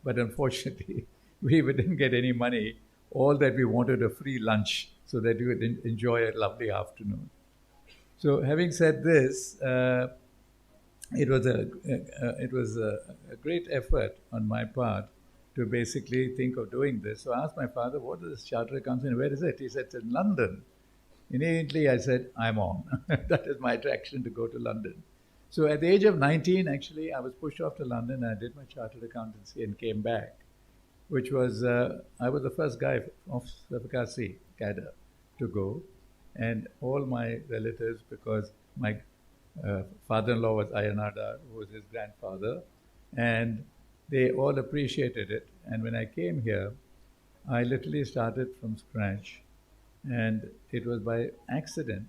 But unfortunately, we didn't get any money. All that we wanted a free lunch so that we would enjoy a lovely afternoon. So having said this, it was a great effort on my part to basically think of doing this. So I asked my father, what is this chartered accountant? Where is it? He said, it's in London. Immediately I said, I'm on. That is my attraction to go to London. So at the age of 19, actually, I was pushed off to London. I did my chartered accountancy and came back, which was, I was the first guy of Savakasi cadre to go. And all my relatives, because my father-in-law was Ayanada, who was his grandfather, and they all appreciated it. And when I came here, I literally started from scratch. And it was by accident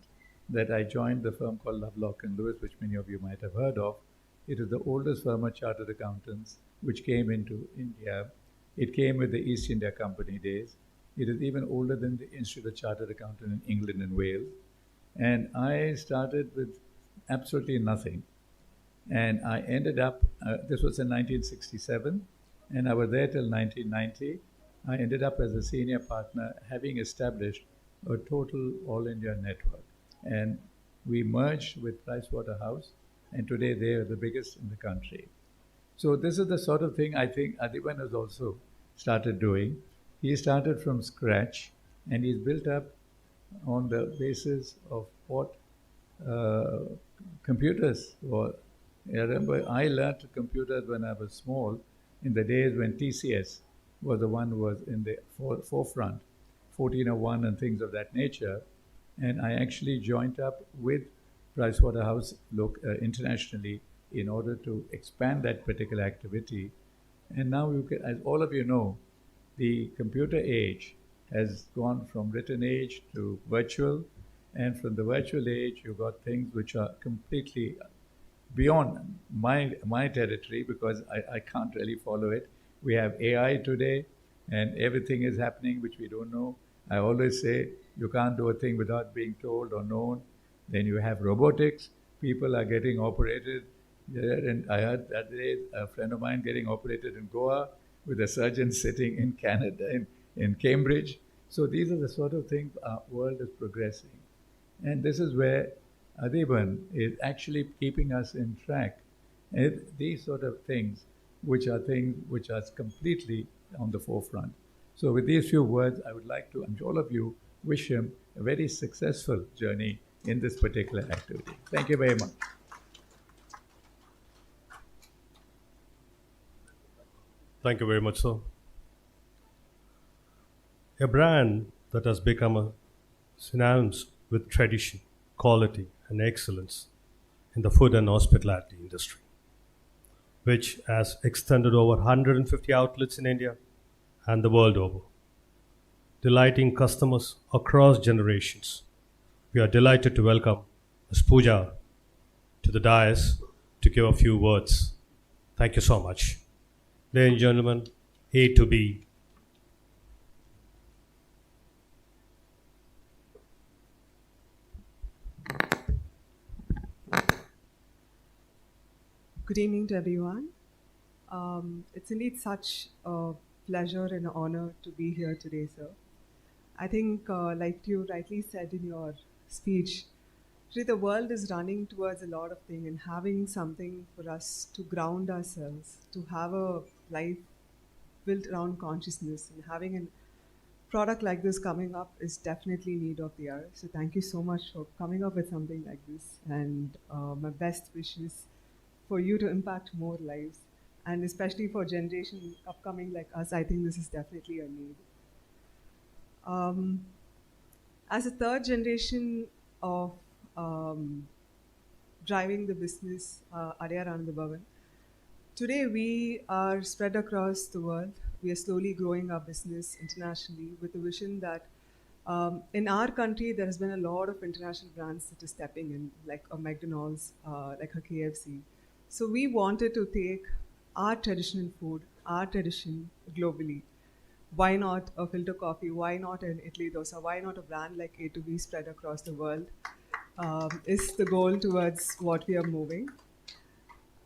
that I joined the firm called Lovelock and Lewis, which many of you might have heard of. It is the oldest firm of chartered accountants which came into India. It came with the East India Company days. It is even older than the Institute of Chartered Accountant in England and Wales. And I started with absolutely nothing. And I ended up, this was in 1967, and I was there till 1990. I ended up as a senior partner, having established a total all-India network. And we merged with Pricewaterhouse, and today they are the biggest in the country. So this is the sort of thing I think Adiban has also started doing. He started from scratch, and he's built up on the basis of what computers were. I remember I learned computers when I was small, in the days when TCS was the one who was in the forefront, 1401 and things of that nature. And I actually joined up with Pricewaterhouse internationally in order to expand that particular activity. And now, you can, as all of you know, the computer age has gone from written age to virtual. And from the virtual age, you've got things which are completely beyond my territory because I can't really follow it. We have AI today, and everything is happening which we don't know. I always say you can't do a thing without being told or known. Then you have robotics. People are getting operated. And I heard that day a friend of mine getting operated in Goa with a surgeon sitting in Canada, in Cambridge. So these are the sort of things our world is progressing. And this is where Adiban is actually keeping us in track. And these sort of things which are completely on the forefront. So with these few words, I would like to, all of you, wish him a very successful journey in this particular activity. Thank you very much. Thank you very much, sir. A brand that has become synonymous with tradition, quality, and excellence in the food and hospitality industry, which has extended over 150 outlets in India and the world over, delighting customers across generations. We are delighted to welcome Ms. Pooja to the dais to give a few words. Thank you so much. Ladies and gentlemen, A to B. Good evening to everyone. It's indeed such a pleasure and honor to be here today, sir. I think, like you rightly said in your speech, today the world is running towards a lot of things, and having something for us to ground ourselves, to have a life built around consciousness, and having a product like this coming up is definitely need of the hour. So thank you so much for coming up with something like this, and my best wishes for you to impact more lives, and especially for generation upcoming like us. I think this is definitely a need. As a third generation of driving the business, Arya Anand Bhavan, today we are spread across the world. We are slowly growing our business internationally with the vision that in our country there has been a lot of international brands that are stepping in, like a McDonald's, like a KFC. So we wanted to take our traditional food, our tradition globally, why not a filter coffee? Why not an Italy dosa? Why not a brand like A2B spread across the world? Is the goal towards what we are moving.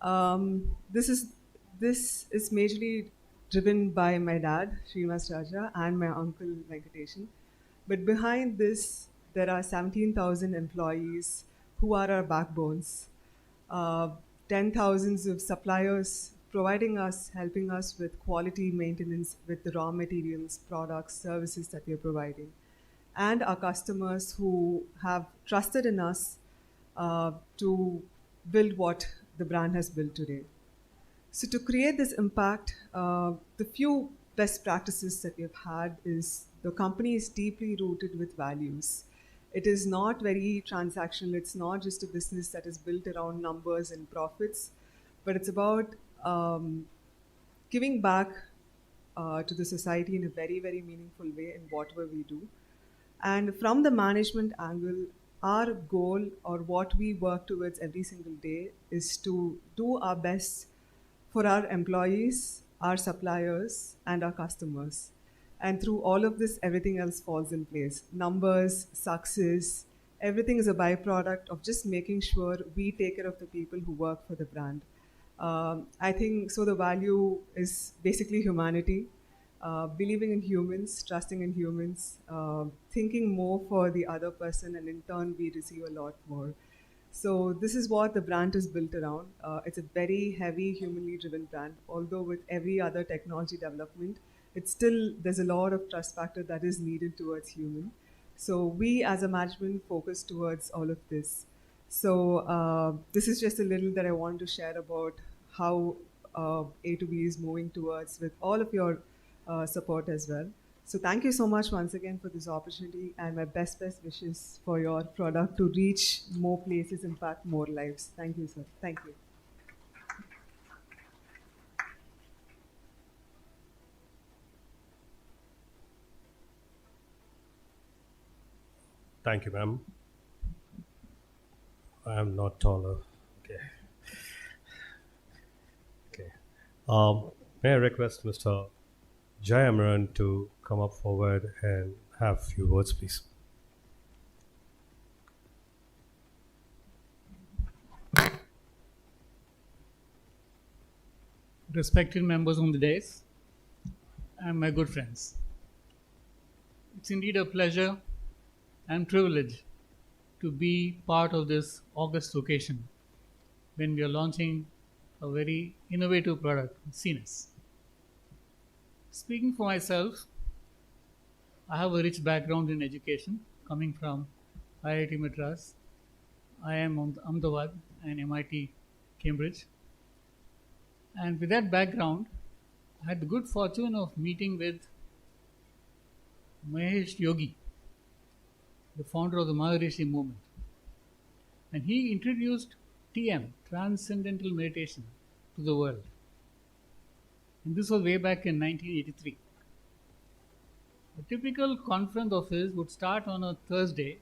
Um, this is this is majorly driven by my dad, Srinivas Raja, and my uncle Venkatesan. But behind this, there are 17,000 employees who are our backbones. Uh, 10,000s of suppliers providing us, helping us with quality maintenance with the raw materials, products, services that we are providing. And our customers who have trusted in us to build what the brand has built today. So to create this impact, the few best practices that we've had is the company is deeply rooted with values. It is not very transactional. It's not just a business that is built around numbers and profits, but it's about giving back to the society in a very, very meaningful way in whatever we do. And from the management angle, our goal or what we work towards every single day is to do our best for our employees, our suppliers, and our customers. And through all of this, everything else falls in place. Numbers, success, everything is a byproduct of just making sure we take care of the people who work for the brand. I think so. The value is basically humanity, believing in humans, trusting in humans, thinking more for the other person, and in turn, we receive a lot more. So this is what the brand is built around. It's a very heavy, humanly driven brand. Although with every other technology development, it's still there's a lot of trust factor that is needed towards human. So we, as a management, focus towards all of this. So this is just a little that I wanted to share about how A2B is moving towards with all of your support as well. So thank you so much once again for this opportunity, and my best wishes for your product to reach more places, impact more lives. Thank you, sir. Thank you. Thank you, ma'am. I am not taller. Okay. Okay. May I request Mr. Jayamaran to come up forward and have a few words, please. Respected members on the dais and my good friends. It's indeed a pleasure and privilege to be part of this august occasion when we are launching a very innovative product, CNESS. Speaking for myself, I have a rich background in education coming from IIT Madras. I am on Ahmedabad and MIT Cambridge. And with that background, I had the good fortune of meeting with Mahesh Yogi, the founder of the Maharishi movement. And he introduced TM, Transcendental Meditation, to the world. And this was way back in 1983. A typical conference of his would start on a Thursday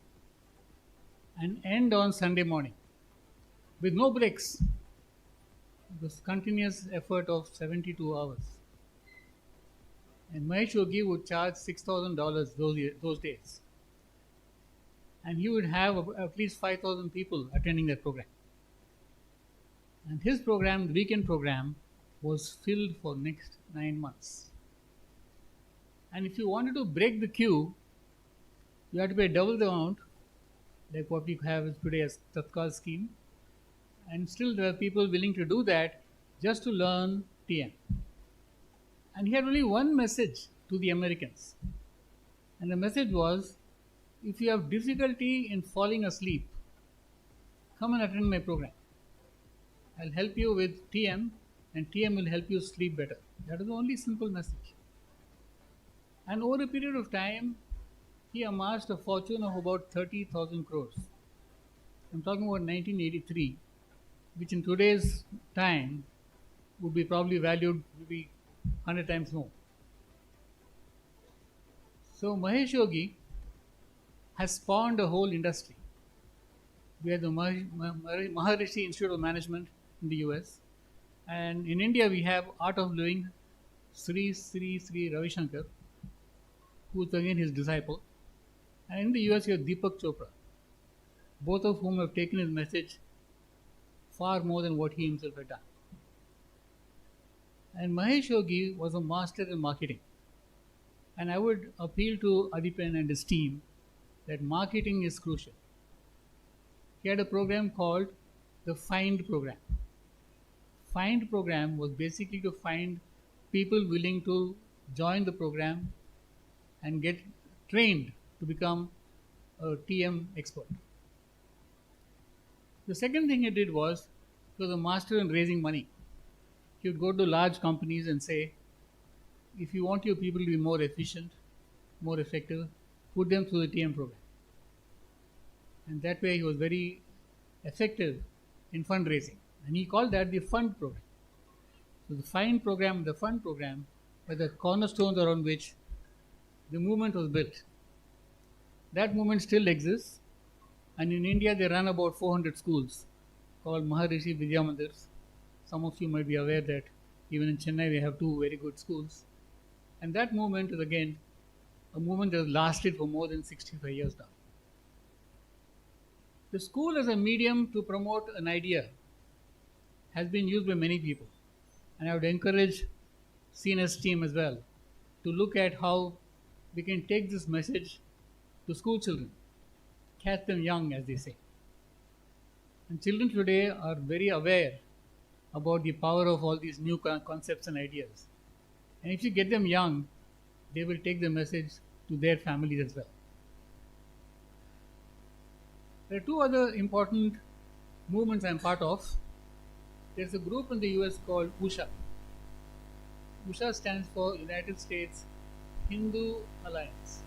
and end on Sunday morning with no breaks. It was continuous effort of 72 hours. And Mahesh Yogi would charge $6,000 those days. And he would have at least 5,000 people attending that program. And his program, the weekend program, was filled for next 9 months. And if you wanted to break the queue, you had to pay double the amount, like what we have today as Tatkal scheme. And still there are people willing to do that just to learn TM. And he had only one message to the Americans. And the message was, if you have difficulty in falling asleep, come and attend my program. I'll help you with TM, and TM will help you sleep better. That is the only simple message. And over a period of time, he amassed a fortune of about 30,000 crores. I'm talking about 1983, which in today's time would be probably valued maybe 100 times more. So Mahesh Yogi has spawned a whole industry. We have the Maharishi Institute of Management in the US. And in India, we have Art of Living, Sri Ravi Shankar, who's again his disciple. And in the US, you have Deepak Chopra, both of whom have taken his message far more than what he himself had done. And Mahesh Yogi was a master in marketing. And I would appeal to Adipen and his team that marketing is crucial. He had a program called the FIND program. FIND program was basically to find people willing to join the program and get trained to become a TM expert. The second thing he did was he was a master in raising money. He would go to large companies and say, if you want your people to be more efficient, more effective, put them through the TM program. And that way he was very effective in fundraising. And he called that the FUND program. So the FIND program and the FUND program were the cornerstones around which the movement was built. That movement still exists. And in India, they run about 400 schools called Maharishi Vidya Mandirs. Some of you might be aware that even in Chennai, we have 2 very good schools. And that movement is again a movement that has lasted for more than 65 years now. The school as a medium to promote an idea has been used by many people. And I would encourage CNESS team as well to look at how we can take this message to school children, catch them young, as they say. And children today are very aware about the power of all these new concepts and ideas. And if you get them young, they will take the message to their families as well. There are 2 other important movements I'm part of. There's a group in the US called USHA. USHA stands for United States Hindu Alliance.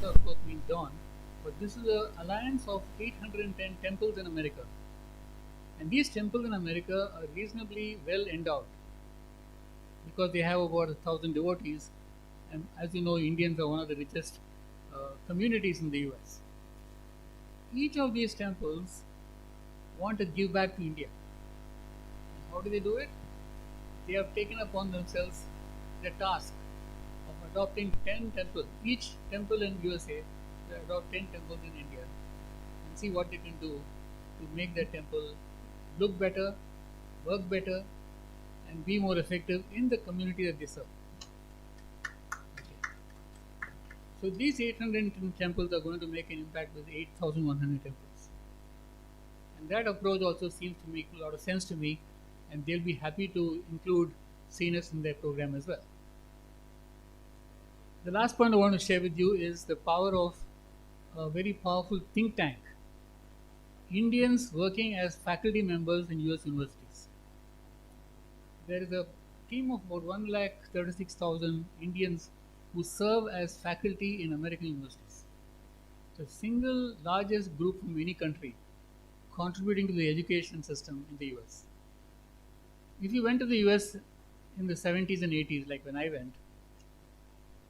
USHA, of course, means dawn, but this is an alliance of 810 temples in America. And these temples in America are reasonably well endowed because they have about 1,000 devotees. And as you know, Indians are one of the richest communities in the US. Each of these temples want to give back to India. And how do they do it? They have taken upon themselves the task of adopting 10 temples. Each temple in USA, they adopt 10 temples in India and see what they can do to make that temple look better, work better, and be more effective in the community that they serve. Okay. So these 810 temples are going to make an impact with 8,100 temples. And that approach also seems to make a lot of sense to me, and they'll be happy to include CNESS in their program as well. The last point I want to share with you is the power of a very powerful think tank. Indians working as faculty members in US universities. There is a team of about 136,000 Indians who serve as faculty in American universities. The single largest group from any country contributing to the education system in the US. If you went to the US in the 70s and 80s, like when I went,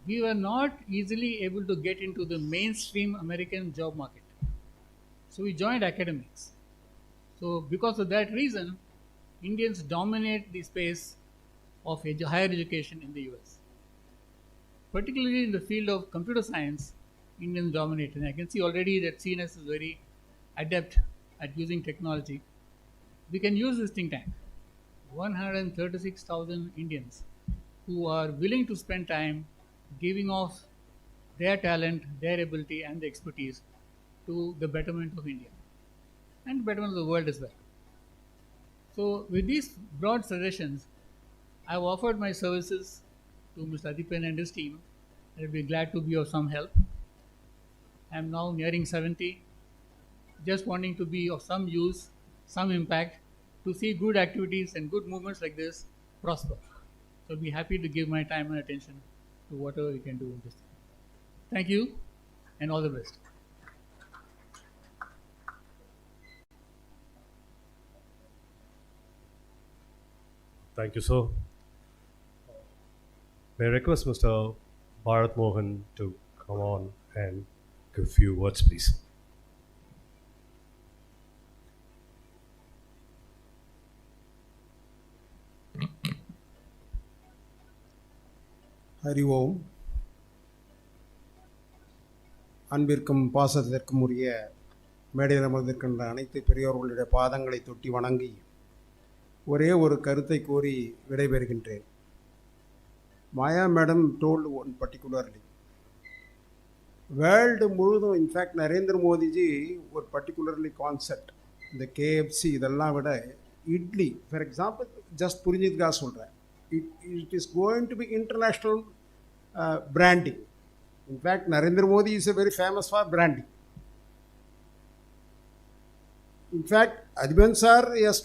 we were not easily able to get into the mainstream American job market. So we joined academics. So because of that reason, Indians dominate the space of higher education in the US. Particularly in the field of computer science, Indians dominate. And I can see already that CNESS is very adept at using technology. We can use this think tank. 136,000 Indians who are willing to spend time giving off their talent, their ability, and the expertise to the betterment of India and betterment of the world as well. So with these broad suggestions, I've offered my services to Mr. Adipen and his team. I'll be glad to be of some help. I'm now nearing 70, just wanting to be of some use, some impact, to see good activities and good movements like this prosper. So I'll be happy to give my time and attention to whatever we can do in this. Thank you, and all the best. Thank you, sir. May I request Mr. Bharat Mohan to come on and give a few words, please. Hari Om. அன்பிற்கும் பாசத்திற்கும் உரிய மேடையில் அமர்ந்திருக்கின்ற அனைத்து பெரியோர்களுடைய பாதங்களை தொட்டி வணங்கி ஒரே ஒரு கருத்தை கூறி விடைபெறுகின்றேன். Maya madam told one particularly world முழுதும், இன்ஃபேக்ட் நரேந்திர மோடிஜி ஒரு பர்டிகுலர்லி கான்செப்ட், இந்த கேஎஃப்சி இதெல்லாம் விட இட்லி ஃபார் எக்ஸாம்பிள் ஜஸ்ட் புரிஞ்சதுக்காக சொல்கிறேன், it is going to be international branding. In fact, Narendra Modi is a very famous for branding. In fact, Adhiban sir is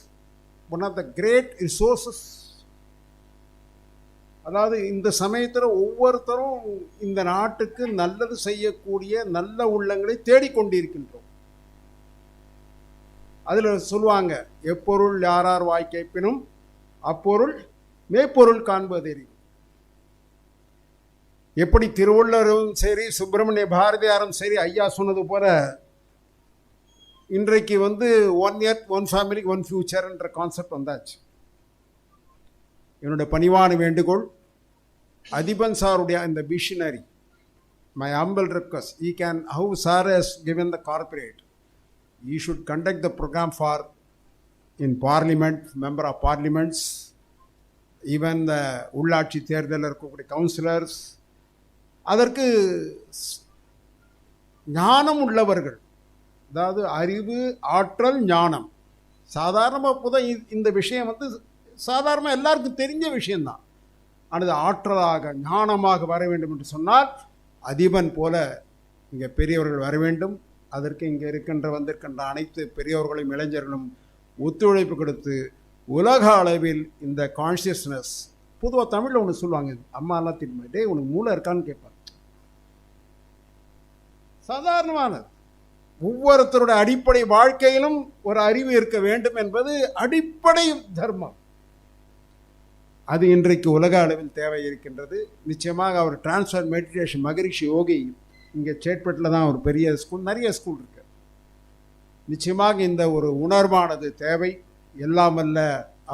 one of the great resources. அதாவது இந்த சமயத்தில் ஒவ்வொருத்தரும் இந்த நாட்டுக்கு நல்லது செய்யக்கூடிய நல்ல உள்ளங்களை தேடிக்கொண்டிருக்கின்றோம். அதில் சொல்லுவாங்க, எப்பொருள் யாரார் வாய் கேட்பினும் அப்பொருள் மெய்ப்பொருள் காண்பதெரி. எப்படி திருவள்ளுவரும் சரி சுப்பிரமணிய பாரதியாரும் சரி ஐயா சொன்னது போல இன்றைக்கு one earth one family one ஃபியூச்சர்ன்ற கான்செப்ட் வந்தாச்சு. என்னுடைய பணிவான வேண்டுகோள், அதிபன் சாருடைய இந்த visionary, my humble request, he can, how sir has given the corporate, he should conduct the program for in parliament, member of parliaments, even the உள்ளாட்சி தேர்தலில் இருக்கக்கூடிய கவுன்சிலர்ஸ், அதற்கு ஞானம் உள்ளவர்கள், அதாவது அறிவு ஆற்றல் ஞானம். சாதாரணமாக இப்போதான் இந்த விஷயம் சாதாரணமாக எல்லாருக்கும் தெரிஞ்ச விஷயந்தான். ஆனால் ஆற்றலாக ஞானமாக வர வேண்டும் என்று சொன்னால் அதிபன் போல இங்கே பெரியவர்கள் வர வேண்டும். அதற்கு இங்கே வந்திருக்கின்ற அனைத்து பெரியவர்களும் இளைஞர்களும் ஒத்துழைப்பு கொடுத்து உலக அளவில் இந்த கான்ஷியஸ்னஸ், பொதுவாக தமிழில் ஒன்று சொல்லுவாங்க, அம்மாலாம் திரும்ப டே உனக்கு மூளை இருக்கான்னு கேட்பாங்க. சாதாரணமானது. ஒவ்வொருத்தருடைய அடிப்படை வாழ்க்கையிலும் ஒரு அறிவு இருக்க வேண்டும் என்பது அடிப்படை தர்மம். அது இன்றைக்கு உலக அளவில் தேவை இருக்கின்றது. நிச்சயமாக அவர் டிரான்ஸ்ஃபர் மெடிடேஷன் மகரிஷி யோகி இங்கே சேட்பட்டில் தான் ஒரு பெரிய ஸ்கூல், நிறைய ஸ்கூல் இருக்கு. நிச்சயமாக இந்த ஒரு உணர்வானது தேவை. எல்லாமல்ல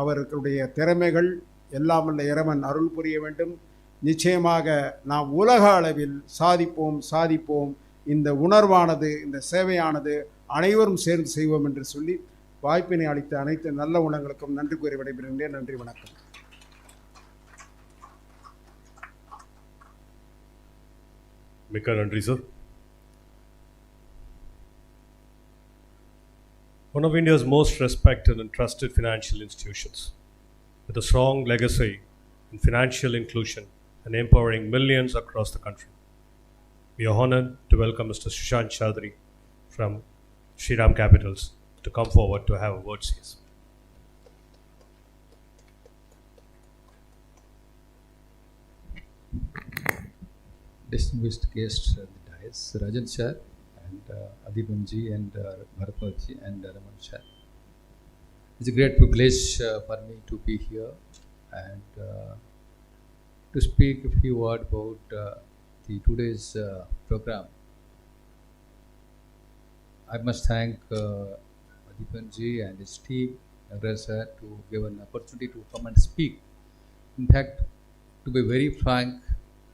அவர்களுடைய திறமைகள், எல்லாமல்ல இறைவன் அருள் புரிய வேண்டும். நிச்சயமாக நாம் உலக அளவில் சாதிப்போம். இந்த உணர்வானது, இந்த சேவையானது அனைவரும் சேர்ந்து செய்வோம் என்று சொல்லி வாய்ப்பினை அளித்த அனைத்து நல்ல உணங்களுக்கும் நன்றி கூறி விடைபெறுகின்றேன். நன்றி, வணக்கம். மிக்க நன்றி sir. One of India's most respected and trusted financial institutions, with a strong legacy in financial inclusion and empowering millions across the country. We are honored to welcome Mr. Sushant Chaudhary from Shriram Capitals to come forward to have a word says. Distinguished guests at the dais, Rajan sir and Adibanji and Bharatji and Raman sir. It's a great privilege for me to be here and to speak a few words about today's program. I must thank Adibanji and his team, Nagaraj sir, to give an opportunity to come and speak. In fact, to be very frank,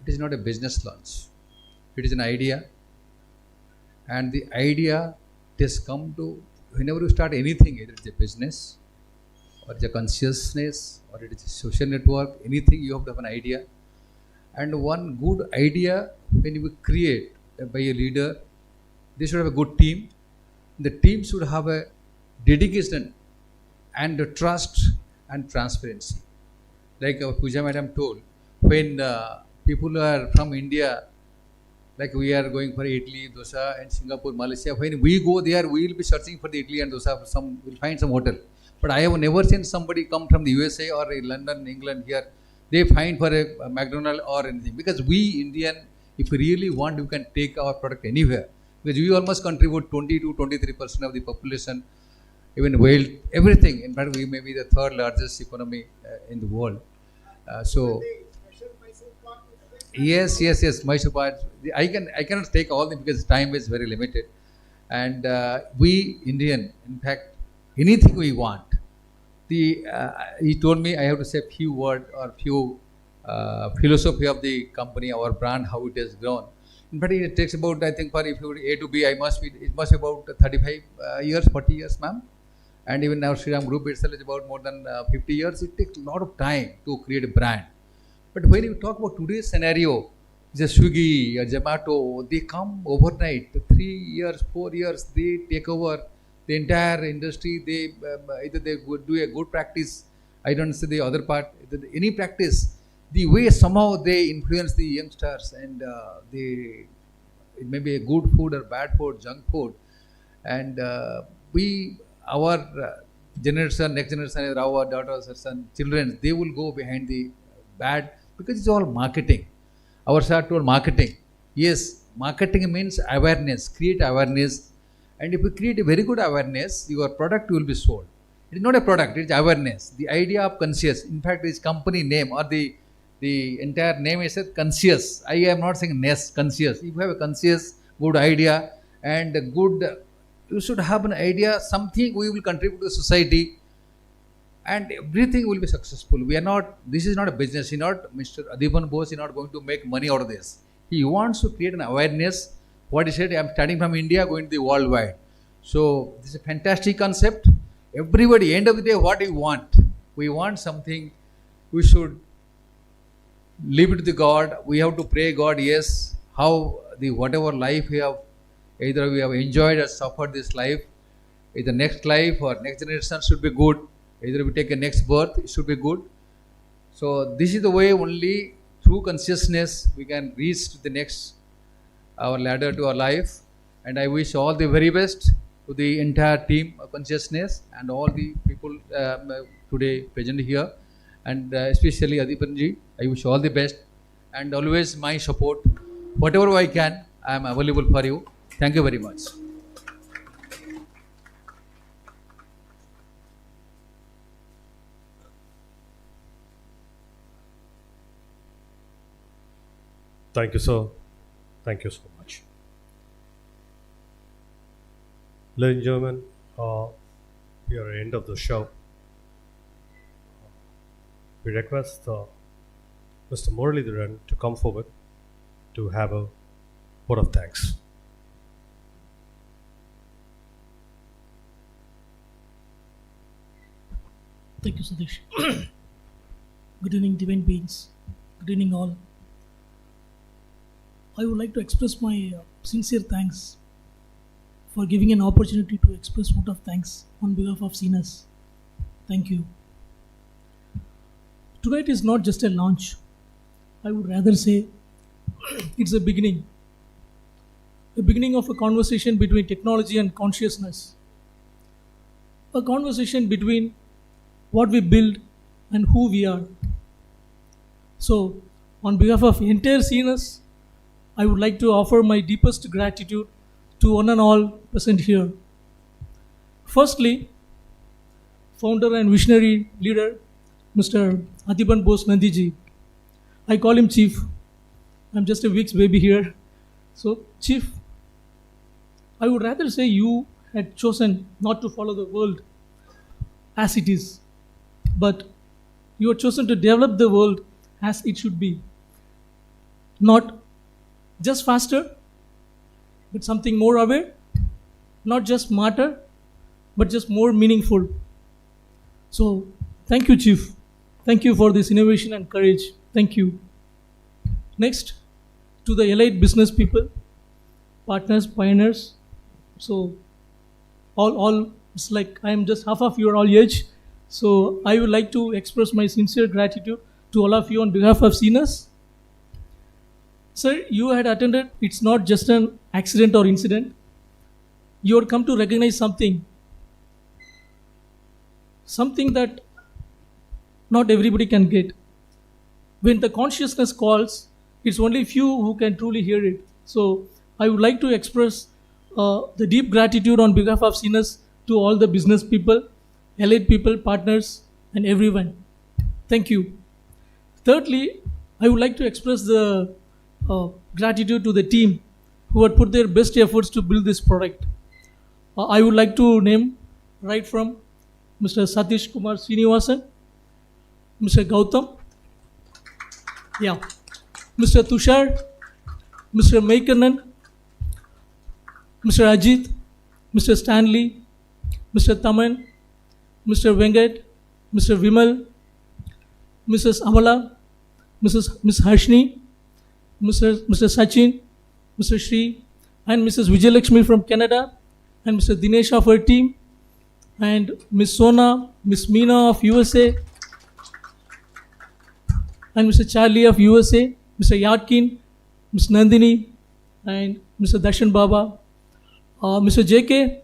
it is not a business launch. It is an idea, and the idea has come to, whenever you start anything, either it's a business or it's a consciousness or it is a social network, anything, you have to have an idea. And one good idea, when you create by a leader, they should have a good team. The team should have a dedication and a trust and transparency. Like our Pooja madam told, when people are from India, like we are going for idli, dosa and Singapore, Malaysia, when we go there, we will be searching for the idli and dosa, we'll find some hotel. But I have never seen somebody come from the USA or London, England here, they find for a McDonald's or anything. Because we Indian, if we really want, we can take our product anywhere. Because we almost contribute 20 to 23% of the population, even wealth, everything. In fact, we may be the third largest economy in the world. Yes, Mysore Pak. I cannot take all them because time is very limited. And we Indian, in fact, anything we want. He told me I have to say a few words or few philosophy of the company, our brand, how it has grown. In fact, it takes about, I think, for if you A to B, it must be about 35 years, 40 years, ma'am. And even now, Shriram Group itself is about more than 50 years. It takes a lot of time to create a brand. But when you talk about today's scenario, just Swiggy or Zomato, they come overnight. 3 years, 4 years, they take over the entire industry. They either they would do a good practice. I don't say the other part. Any practice, the way somehow they influence the youngsters, and it may be a good food or bad food, junk food, and our generation, next generation, our daughters or son, children, they will go behind the bad because it's all marketing. Our sir told marketing. Yes, marketing means awareness, create awareness, and if you create a very good awareness, your product will be sold. It is not a product, it is awareness. The idea of conscious, in fact, its company name or the entire name is conscious. I am not saying NESS, conscious. If you have a conscious, good idea and you should have an idea, something we will contribute to society, and everything will be successful. This is not a business. Mr. Adipan Bose is not going to make money out of this. He wants to create an awareness. What he said, I am starting from India, going to the worldwide. So this is a fantastic concept. Everybody, end of the day, what we want? We want something. We should leave it to the God. We have to pray God, yes, how whatever life we have, either we have enjoyed or suffered this life, either next life or next generation should be good. Either we take a next birth, it should be good. So this is the way only through consciousness we can reach to the next, our ladder to our life. And I wish all the very best to the entire team of consciousness and all the people today present here, and especially Adipanji. I wish all the best and always my support. Whatever I can, I am available for you. Thank you very much. Thank you, sir. Thank you so much. Ladies and gentlemen, we are at the end of the show. We request Mr. Muralidharan to come forward to have a vote of thanks. Thank you, Satish. Good evening, divine beings. Good evening, all. I would like to express my sincere thanks for giving an opportunity to express vote of thanks on behalf of CNESS. Thank you. Tonight is not just a launch. I would rather say it's a beginning of a conversation between technology and consciousness, a conversation between what we build and who we are. So, on behalf of entire CNESS, I would like to offer my deepest gratitude to one and all present here. Firstly, founder and visionary leader, Mr. Adipan Bose Nandiji. I call him Chief. I'm just a week's baby here. So, Chief, I would rather say you had chosen not to follow the world as it is, but you have chosen to develop the world as it should be. Not just faster, but something more aware, not just smarter, but just more meaningful. So, thank you, Chief. Thank you for this innovation and courage. Thank you. Next, to the elite business people, partners, pioneers. So, all it's like I am just half of your all age. So, I would like to express my sincere gratitude to all of you on behalf of CNESS. Sir, you had attended, it's not just an accident or incident. You had come to recognize something that not everybody can get. When the consciousness calls, it's only few who can truly hear it. So I would like to express the deep gratitude on behalf of CNESS to all the business people, elite people, partners, and everyone. Thank you. Thirdly, I would like to express the gratitude to the team who had put their best efforts to build this product. I would like to name right from Mr. Satish Kumar Srinivasan, Mr. Gautam, Mr. Tushar, Mr. Maikanan, Mr. Ajit, Mr. Stanley, Mr. Taman, Mr. Venkat, Mr. Vimal, Mrs. Amala, Miss Harshni, Mr. Sachin, Mr. Shri, and Mrs. Vijayalakshmi from Canada, and Mr. Dinesh of our team, and Miss Sona, Miss Meena of USA, and Mr. Charlie of USA, Mr. Yatkin, Ms. Nandini, and Mr. Darshan Baba, Mr. JK,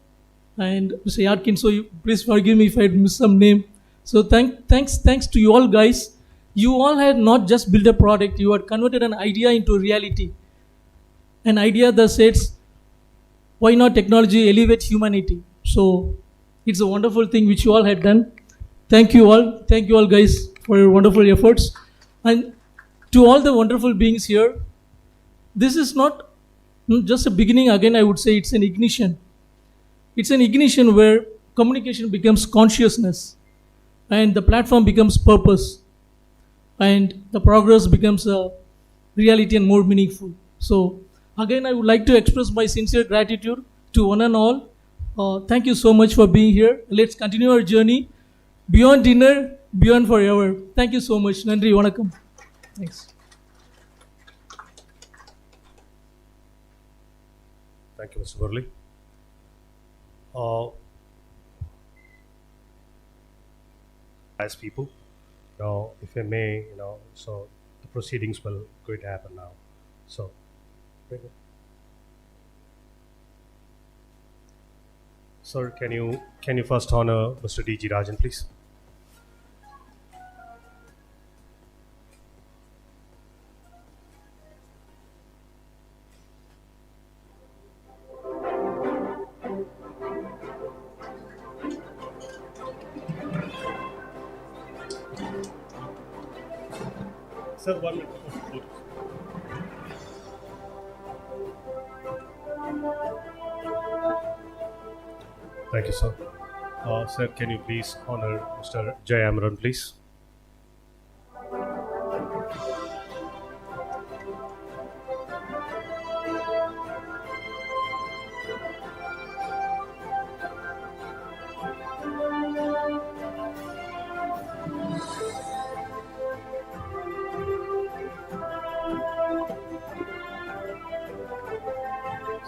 and Mr. Yatkin. So please forgive me if I miss some name. So thanks to you all guys. You all had not just built a product, you had converted an idea into reality. An idea that says, why not technology elevate humanity? So it's a wonderful thing which you all had done. Thank you all guys for your wonderful efforts. And to all the wonderful beings here, this is not just a beginning. Again, I would say it's an ignition. It's an ignition where communication becomes consciousness and the platform becomes purpose and the progress becomes a reality and more meaningful. So again, I would like to express my sincere gratitude to one and all. Thank you so much for being here. Let's continue our journey beyond dinner, beyond forever. Thank you so much. Nandri, Vanakkam. Thanks. Thank you, Mr. Murali. As people, if I may, so the proceedings will going to happen now. So, sir, can you first honor Mr. D.G. Rajan, please? Sir, 1 minute. Thank you, sir. Sir, can you please honor Mr. Jay Amran, please?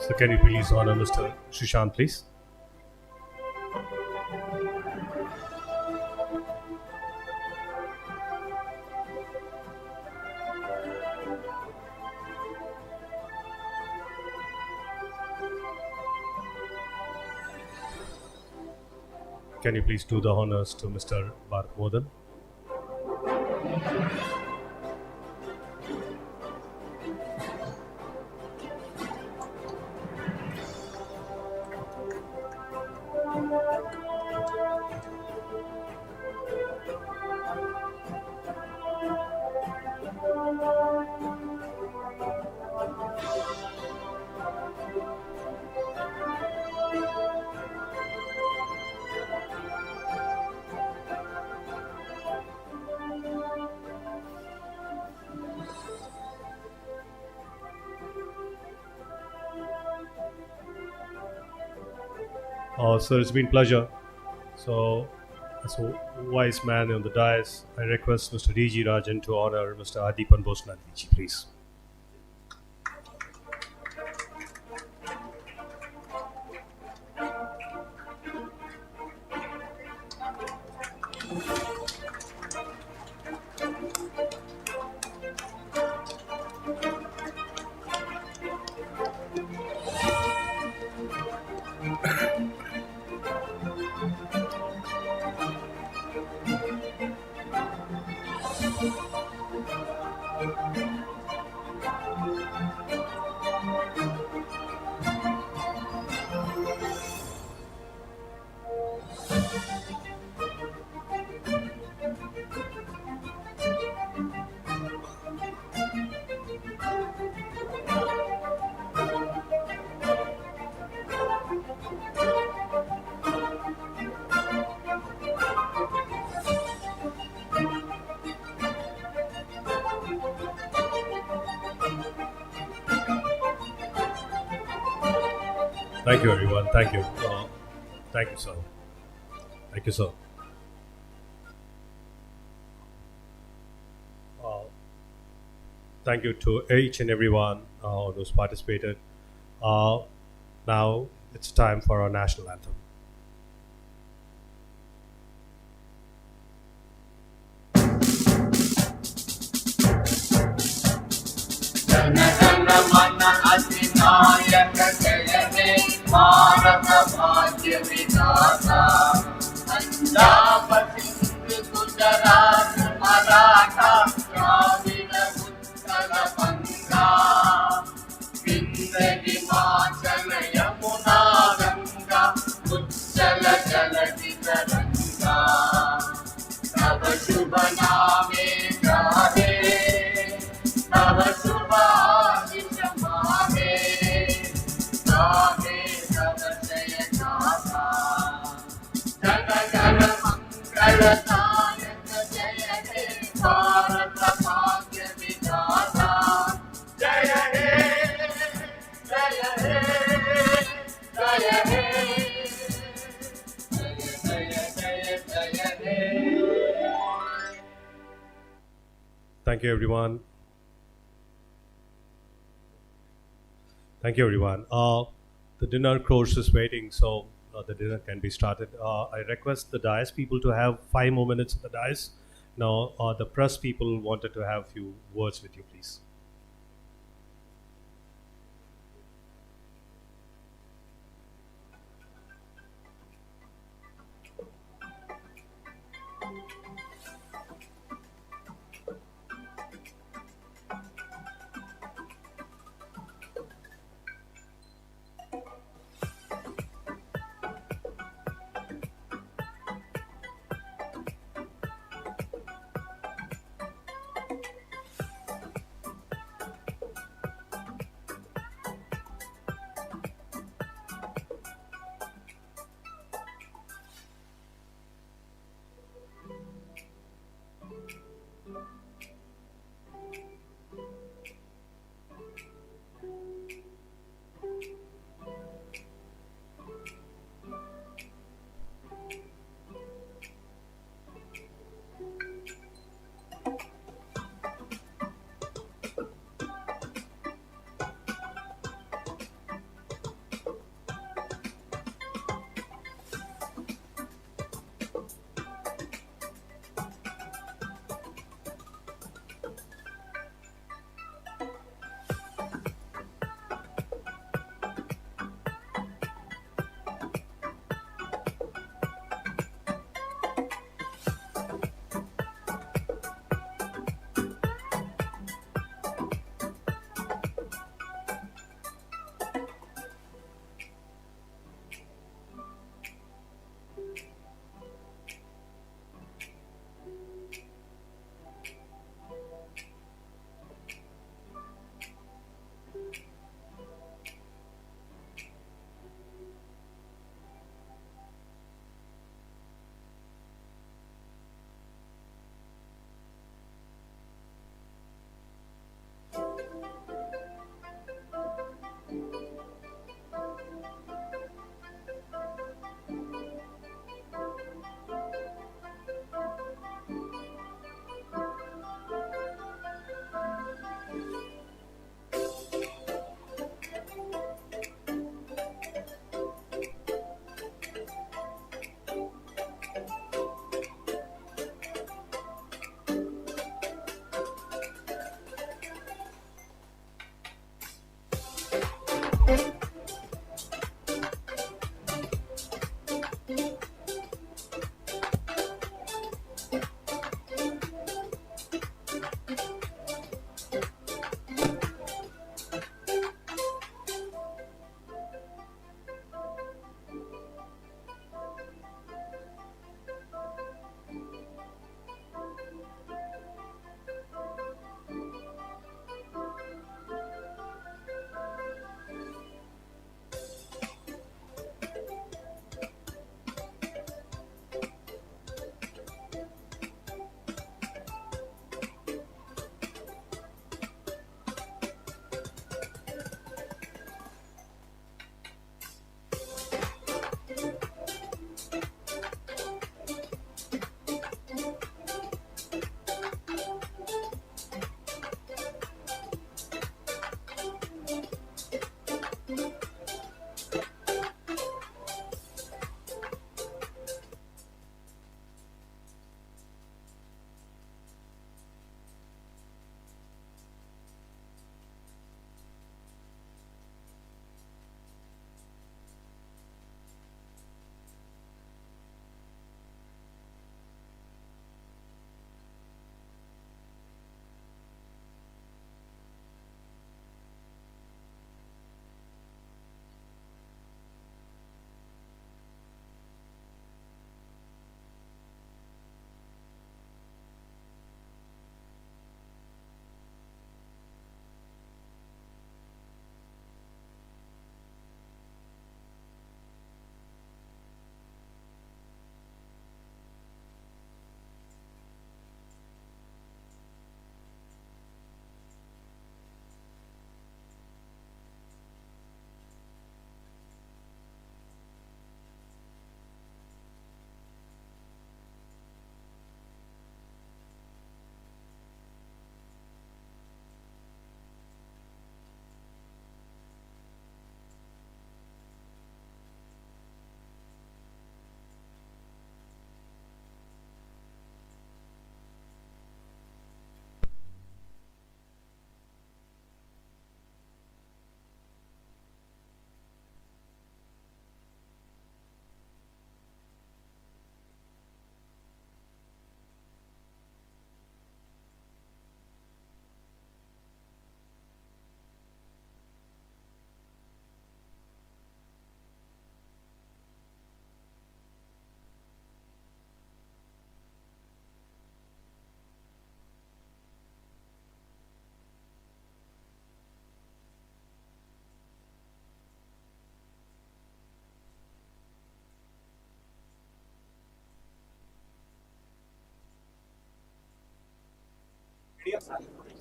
So can you please honor Mr. Shushant, please? Can you please do the honors to Mr. Bharat Modan? Sir, it's been a pleasure. So, as a wise man on the dais, I request Mr. D.G. Rajan to honor Mr. Adipan Bosnandiji, please. Thank you, everyone. Thank you. Thank you, sir. Thank you, sir. Uh, Thank you to each and everyone who's participated. Now it's time for our national anthem. जनगणमन अधिनायक जय हे भारत भाग्य विधाता पंजाब सिंध गुजरात मराठा द्राविड़ उत्कल बंगा विंध्य हिमाचल यमुना गंगा उज्जल जलधि तरंगा तब शुभ नामे गाहे तब शुभ आशीष माहे गाहे तब जय गाथा जन गण मंगलदायक जय हे भारत भाग्य विधाता जय हे जय हे जय हे जय जय हे Thank you, everyone. Thank you, everyone. The dinner course is waiting, so the dinner can be started. I request the dais people to have 5 more minutes at the dais. Now, the press people wanted to have a few words with you, please.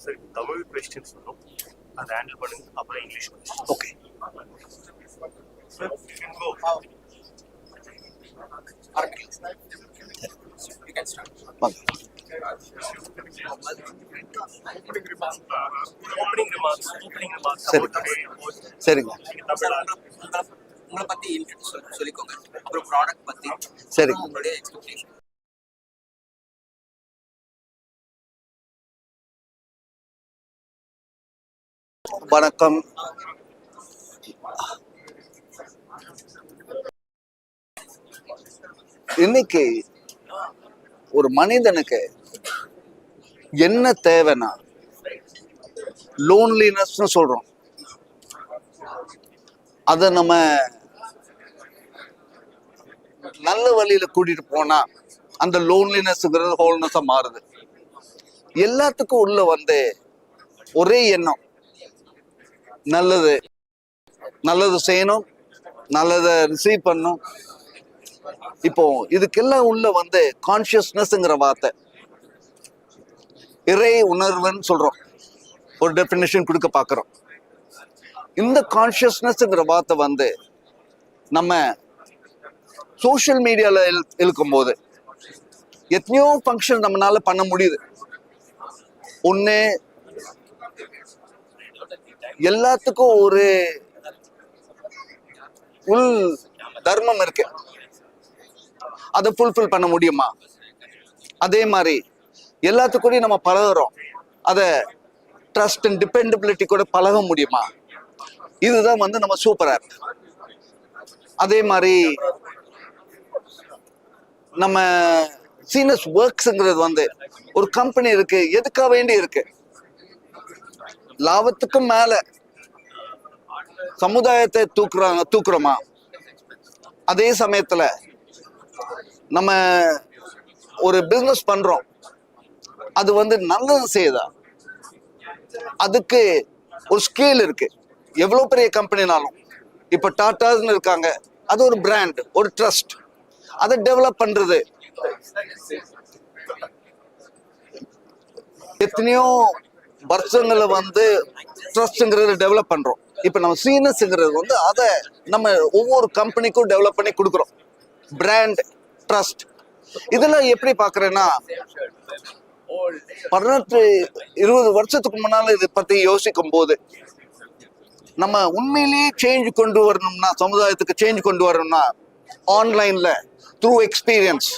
சரி, Tamil questions வரும், அதை handle பண்ணுங்க. அப்புறம் English question. Okay sir, you can go. You can start. Opening remarks. சரி சரிங்க. உங்களை பத்தி சொல்லிக்கோங்க, அப்புறம் ப்ராடக்ட் பத்தி, சரி உங்களுடைய எக்ஸ்பெக்டேஷன். வணக்கம். இன்னைக்கு ஒரு மனிதனுக்கு என்ன தேவைன்னா லோன்லினஸ் சொல்றோம். அத நம்ம நல்ல வழியில கூட்டிட்டு போனா அந்த லோன்லினஸ்ங்கிறது ஹோல்னஸா மாறுது. எல்லாத்துக்கும் உள்ள வந்து ஒரே எண்ணம், நல்லது நல்லது செய்யணும், நல்லதை ரிசீவ் பண்ணும். இப்போ இதுக்கெல்லாம் உள்ள வந்து கான்சியஸ்னஸ்ங்கிற வார்த்தை, இறை உணர்வுன்னு சொல்றோம், ஒரு டெஃபினிஷன் கொடுக்க பார்க்குறோம். இந்த கான்சியஸ்னஸ்ங்கிற வார்த்தை வந்து நம்ம சோஷியல் மீடியால இருக்கும்போது எத்தனையோ ஃபங்க்ஷன் நம்மளால பண்ண முடியுது. ஒன்று, எல்லாத்துக்கும் ஒரு உள் தர்மம் இருக்கு, அதை ஃபுல்ஃபில் பண்ண முடியுமா? அதே மாதிரி எல்லாத்துக்கூடயும் நம்ம பழகுறோம், அதை ட்ரஸ்ட் அண்ட் டிபெண்டபிலிட்டி கூட பழக முடியுமா? இதுதான் வந்து நம்ம சூப்பர் ஆப். அதே மாதிரி நம்ம CNESS ஒர்க்ஸ்ங்கிறது வந்து ஒரு கம்பெனி இருக்கு, எதுக்காக வேண்டி இருக்கு? லாபத்துக்கும் மேல சமுதாயத்தை தூக்குறோமா? அதே சமயத்துல நம்ம ஒரு பிசினஸ் பண்றோம், அது வந்து நல்லது செய்யுதா? அதுக்கு ஒரு ஸ்கேல் இருக்கு. எவ்வளவு பெரிய கம்பெனினாலும், இப்ப டாட்டாஸ்ன்னு இருக்காங்க, அது ஒரு பிராண்ட், ஒரு ட்ரஸ்ட், அதை டெவலப் பண்றது. எத்தனையோ வருஷங்களை வந்து ட்ரஸ்ட்ங்கிறத டெவலப் பண்றோம். இப்ப நம்ம CNESSங்கிறது வந்து அதை நம்ம ஒவ்வொரு கம்பெனிக்கும் டெவலப் பண்ணி கொடுக்குறோம். பிராண்ட், ட்ரஸ்ட், இதெல்லாம் எப்படி பாக்குறேன்னா 18-20 வருஷத்துக்கு முன்னால இதை பத்தி யோசிக்கும் போது நம்ம உண்மையிலேயே சேஞ்ச் கொண்டு வரணும்னா, சமுதாயத்துக்கு சேஞ்ச் கொண்டு வரணும்னா ஆன்லைன்ல through experience,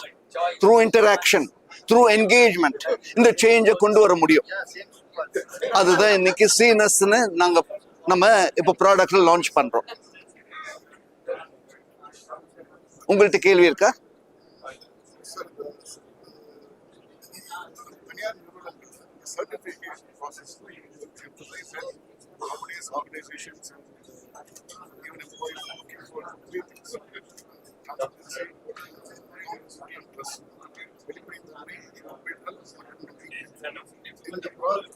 through interaction, through engagement இந்த சேஞ்சை கொண்டு வர முடியும். அதுதான் இன்னைக்கு CNESSன்னு நம்ம இப்ப ப்ராடக்ட்ல லான்ச் பண்றோம். உங்கள்கிட்ட கேள்வி இருக்கா? Certification process nowadays organizations and even employees are looking for three things. In the process,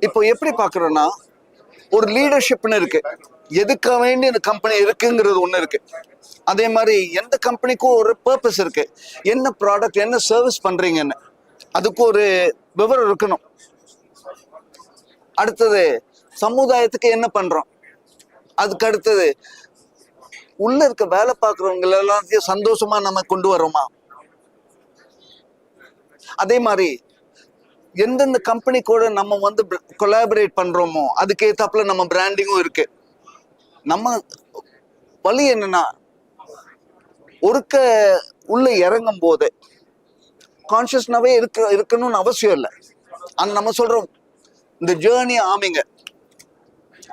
இப்போ எப்படி பாக்குறோம்னா, ஒரு லீடர்ஷிப்னு இருக்கு, எதுக்காக வேண்டி இந்த கம்பெனி இருக்குங்கிறது ஒண்ணு இருக்கு. அதே மாதிரி எந்த கம்பெனிக்கும் ஒரு பர்பஸ் இருக்கு, என்ன ப்ராடக்ட், என்ன சர்வீஸ் பண்றீங்கன்னு அதுக்கு ஒரு விவரம் இருக்கணும். அடுத்தது சமுதாயத்துக்கு என்ன பண்றோம், அதுக்கு அடுத்தது உள்ள இருக்க வேலை பார்க்குறவங்க எல்லாத்தையும் சந்தோஷமா நம்ம கொண்டு வரோமா? அதே மாதிரி எந்தெந்த கம்பெனி கூட நம்ம வந்து கொலாபரேட் பண்றோமோ அதுக்கு ஏத்தாப்புல நம்ம பிராண்டிங்கும் இருக்கு. நம்ம வழி என்னன்னா, ஒருக்க உள்ள இறங்கும் போது கான்சியஸ்னாவே இருக்கணும்னு அவசியம் இல்லை. ஆனா நம்ம சொல்றோம் இந்த ஜேர்னி ஆமிங்க,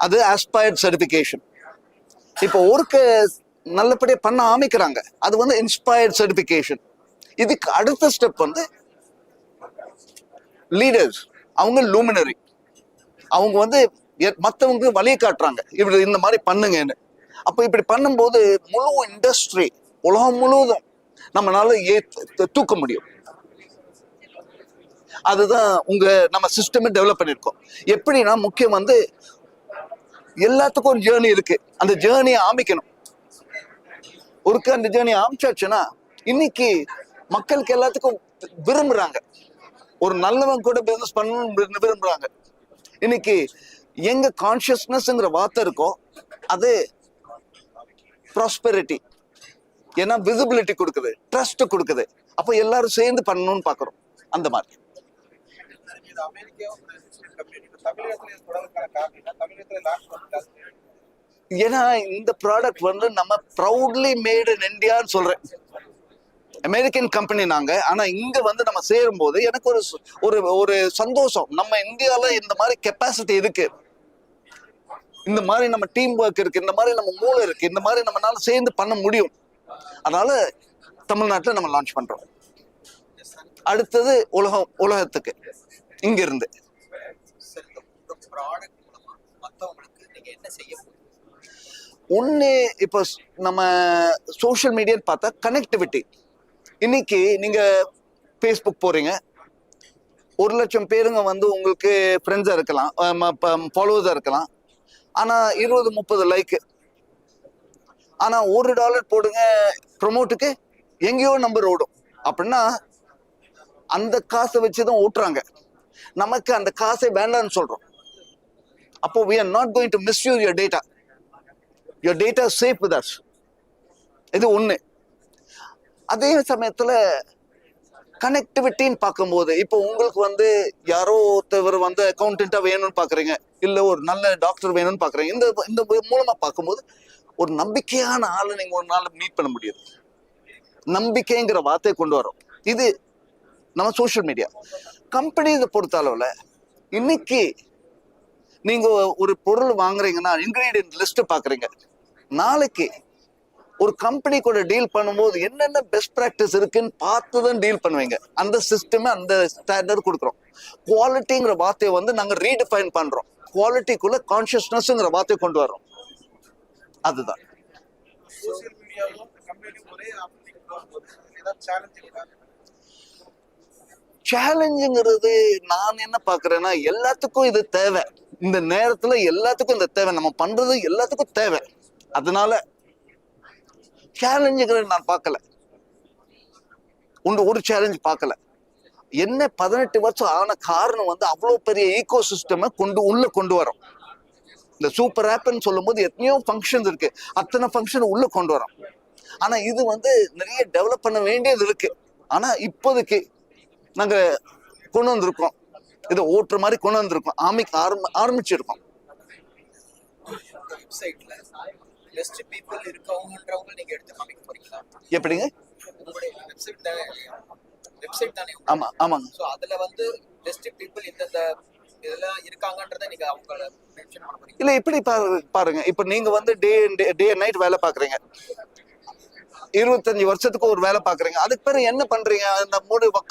அது ஆஸ்பயர்ட் சர்டிபிகேஷன். இப்போ ஒருக்க நல்லபடியா பண்ண ஆமிக்கிறாங்க, அது வந்து இன்ஸ்பயர்ட் சர்டிபிகேஷன். இதுக்கு அடுத்த ஸ்டெப் வந்து லீடர்ஸ், அவங்க லூமினரி, அவங்க வந்து மற்றவங்க வழியை காட்டுறாங்க, இப்படி இந்த மாதிரி பண்ணுங்கன்னு. அப்போ இப்படி பண்ணும்போது முழு இண்டஸ்ட்ரி, உலகம் முழுவதும் நம்மளால தூக்க முடியும். அதுதான் நம்ம சிஸ்டமே டெவலப் பண்ணியிருக்கோம். எப்படின்னா, முக்கியம் வந்து எல்லாத்துக்கும் ஒரு ஜேர்னி இருக்கு, அந்த ஜேர்னியை ஆமிக்கணும். ஒருக்கு அந்த ஜேர்னியை ஆமிச்சாச்சுன்னா இன்னைக்கு மக்களுக்கு எல்லாத்துக்கும் விரும்புறாங்க. ஒரு நல்லவன் கூட பிசினஸ் பண்ணணும்னு விரும்புறாங்க. இன்னைக்கு எங்க கான்சியஸ்னஸ்ங்கிற வார்த்தை இருக்கோ அது ப்ராஸ்பெரிட்டி. ஏன்னா விசிபிலிட்டி கொடுக்குது, ட்ரஸ்ட் கொடுக்குது. அப்போ எல்லாரும் சேர்ந்து பண்ணணும்னு பாக்குறோம். அந்த மாதிரி ஏன்னா இந்த ப்ராடக்ட் வந்து நம்ம ப்ரௌட்லி மேட் இன் இந்தியான்னு சொல்றேன். அமெரிக்கன் கம்பெனி நாங்க, ஆனா இங்க வந்து நம்ம சேரும் போது எனக்கு ஒரு ஒரு சந்தோஷம். நம்ம இந்தியால இந்த மாதிரி கெப்பாசிட்டி இருக்கு, இந்த மாதிரி நம்ம டீம் ஒர்க் இருக்கு, இந்த மாதிரி நம்ம மூளை இருக்கு, இந்த மாதிரி நம்மளால சேர்ந்து பண்ண முடியும். அதனால தமிழ்நாட்டில் நம்ம லான்ச் பண்றோம். அடுத்தது உலகத்துக்கு இங்க இருந்து ஒண்ணு. இப்போ நம்ம சோசியல் மீடியா பார்த்தா கனெக்டிவிட்டி. இன்னைக்கு நீங்க ஃபேஸ்புக் போறீங்க, 1,00,000 பேருங்க வந்து உங்களுக்கு ஃப்ரெண்ட்ஸா இருக்கலாம், ஃபாலோவர்ஸா இருக்கலாம். ஆனா 20-30 லைக். ஆனா $1 போடுங்க ப்ரொமோட்டுக்கு, எங்கேயோ நம்பர் ஓடும். அப்படின்னா அந்த காசை வச்சுதான் ஓட்டுறாங்க. நமக்கு அந்த காசை வேண்டாம்னு சொல்றோம். அப்போ we are not going to misuse your data. Your data is safe with us. இது ஒண்ணு. அதே சமயத்துல கனெக்டிவிட்டின்னு பார்க்கும்போது இப்போ உங்களுக்கு வந்து யாரோ ஒருத்தவர் வந்து அக்கௌண்டன்ட்டா வேணும்னு பாக்குறீங்க, இல்ல ஒரு நல்ல டாக்டர் வேணும்னு பாக்குறீங்க. இந்த மூலமா பார்க்கும்போது ஒரு நம்பிக்கையான ஆளை நீங்க ஒரு நாள் மீட் பண்ண முடியுது. நம்பிக்கைங்கிற வார்த்தையை கொண்டு வரோம். இது நம்ம சோசியல் மீடியா. கம்பெனிஸை பொறுத்த அளவுல இன்னைக்கு நீங்க ஒரு பொருள் வாங்குறீங்கன்னா இன்கிரீடியன்ட் லிஸ்ட் பாக்குறீங்க. நாளைக்கு ஒரு கம்பெனி கூட டீல் பண்ணும்போது என்னென்ன பெஸ்ட் பிராக்டிஸ் இருக்குன்னு பார்த்து தான் டீல் பண்ணுவீங்க. அந்த சிஸ்டம், அந்த ஸ்டாண்டர்ட் கொடுக்குறோம். குவாலிட்டிங்கிற வார்த்தையை வந்து நாங்க ரீடிஃபைன் பண்றோம். குவாலிட்டிக்குள்ள கான்சியஸ்னஸ்ங்கிற வார்த்தையை கொண்டு வரோம். அதுதான் சேலஞ்சுங்கிறது. நான் என்ன பாக்குறேன்னா எல்லாத்துக்கும் இது தேவை. இந்த நேரத்துல எல்லாத்துக்கும் இந்த தேவை. நம்ம பண்றது எல்லாத்துக்கும் தேவை. அதனால சேலஞ்சுங்கிறது நான் பார்க்கல. ஒரு சேலஞ்ச் பார்க்கல. என்ன 18 வருஷம் ஆன காரணம் வந்து அவ்வளவு பெரிய ஈகோ சிஸ்டம் உள்ள கொண்டு வரோம். இந்த சூப்பர் ஆப்னு சொல்லும் போது எத்தனையோ ஃபங்க்ஷன்ஸ் இருக்கு, அத்தனை ஃபங்க்ஷன் உள்ள கொண்டு வரோம். ஆனா இது வந்து நிறைய டெவலப் பண்ண வேண்டியது இருக்கு. ஆனா இப்போதைக்கு நாங்க கொண்டு வந்திருக்கோம். இதை ஓட்டுற மாதிரி கொண்டு வந்திருக்கோம். ஆரம்பிச்சிருக்கோம். எப்படிங்க? ஆமா ஆமாங்க. சோ அதுல வந்து பெஸ்ட் பீப்பிள் இந்த இதெல்லாம் இருக்காங்கன்றதை நீங்க அவங்கள மென்ஷன் பண்ண போறீங்க. இல்ல இப்படி பாருங்க. இப்ப நீங்க வந்து டே அண்ட் நைட் வேலை பாக்குறீங்க. 25 வருஷத்துக்கு ஒரு வேலை பாக்குறீங்க. அதுக்கு பிறகு என்ன பண்றீங்க? அந்த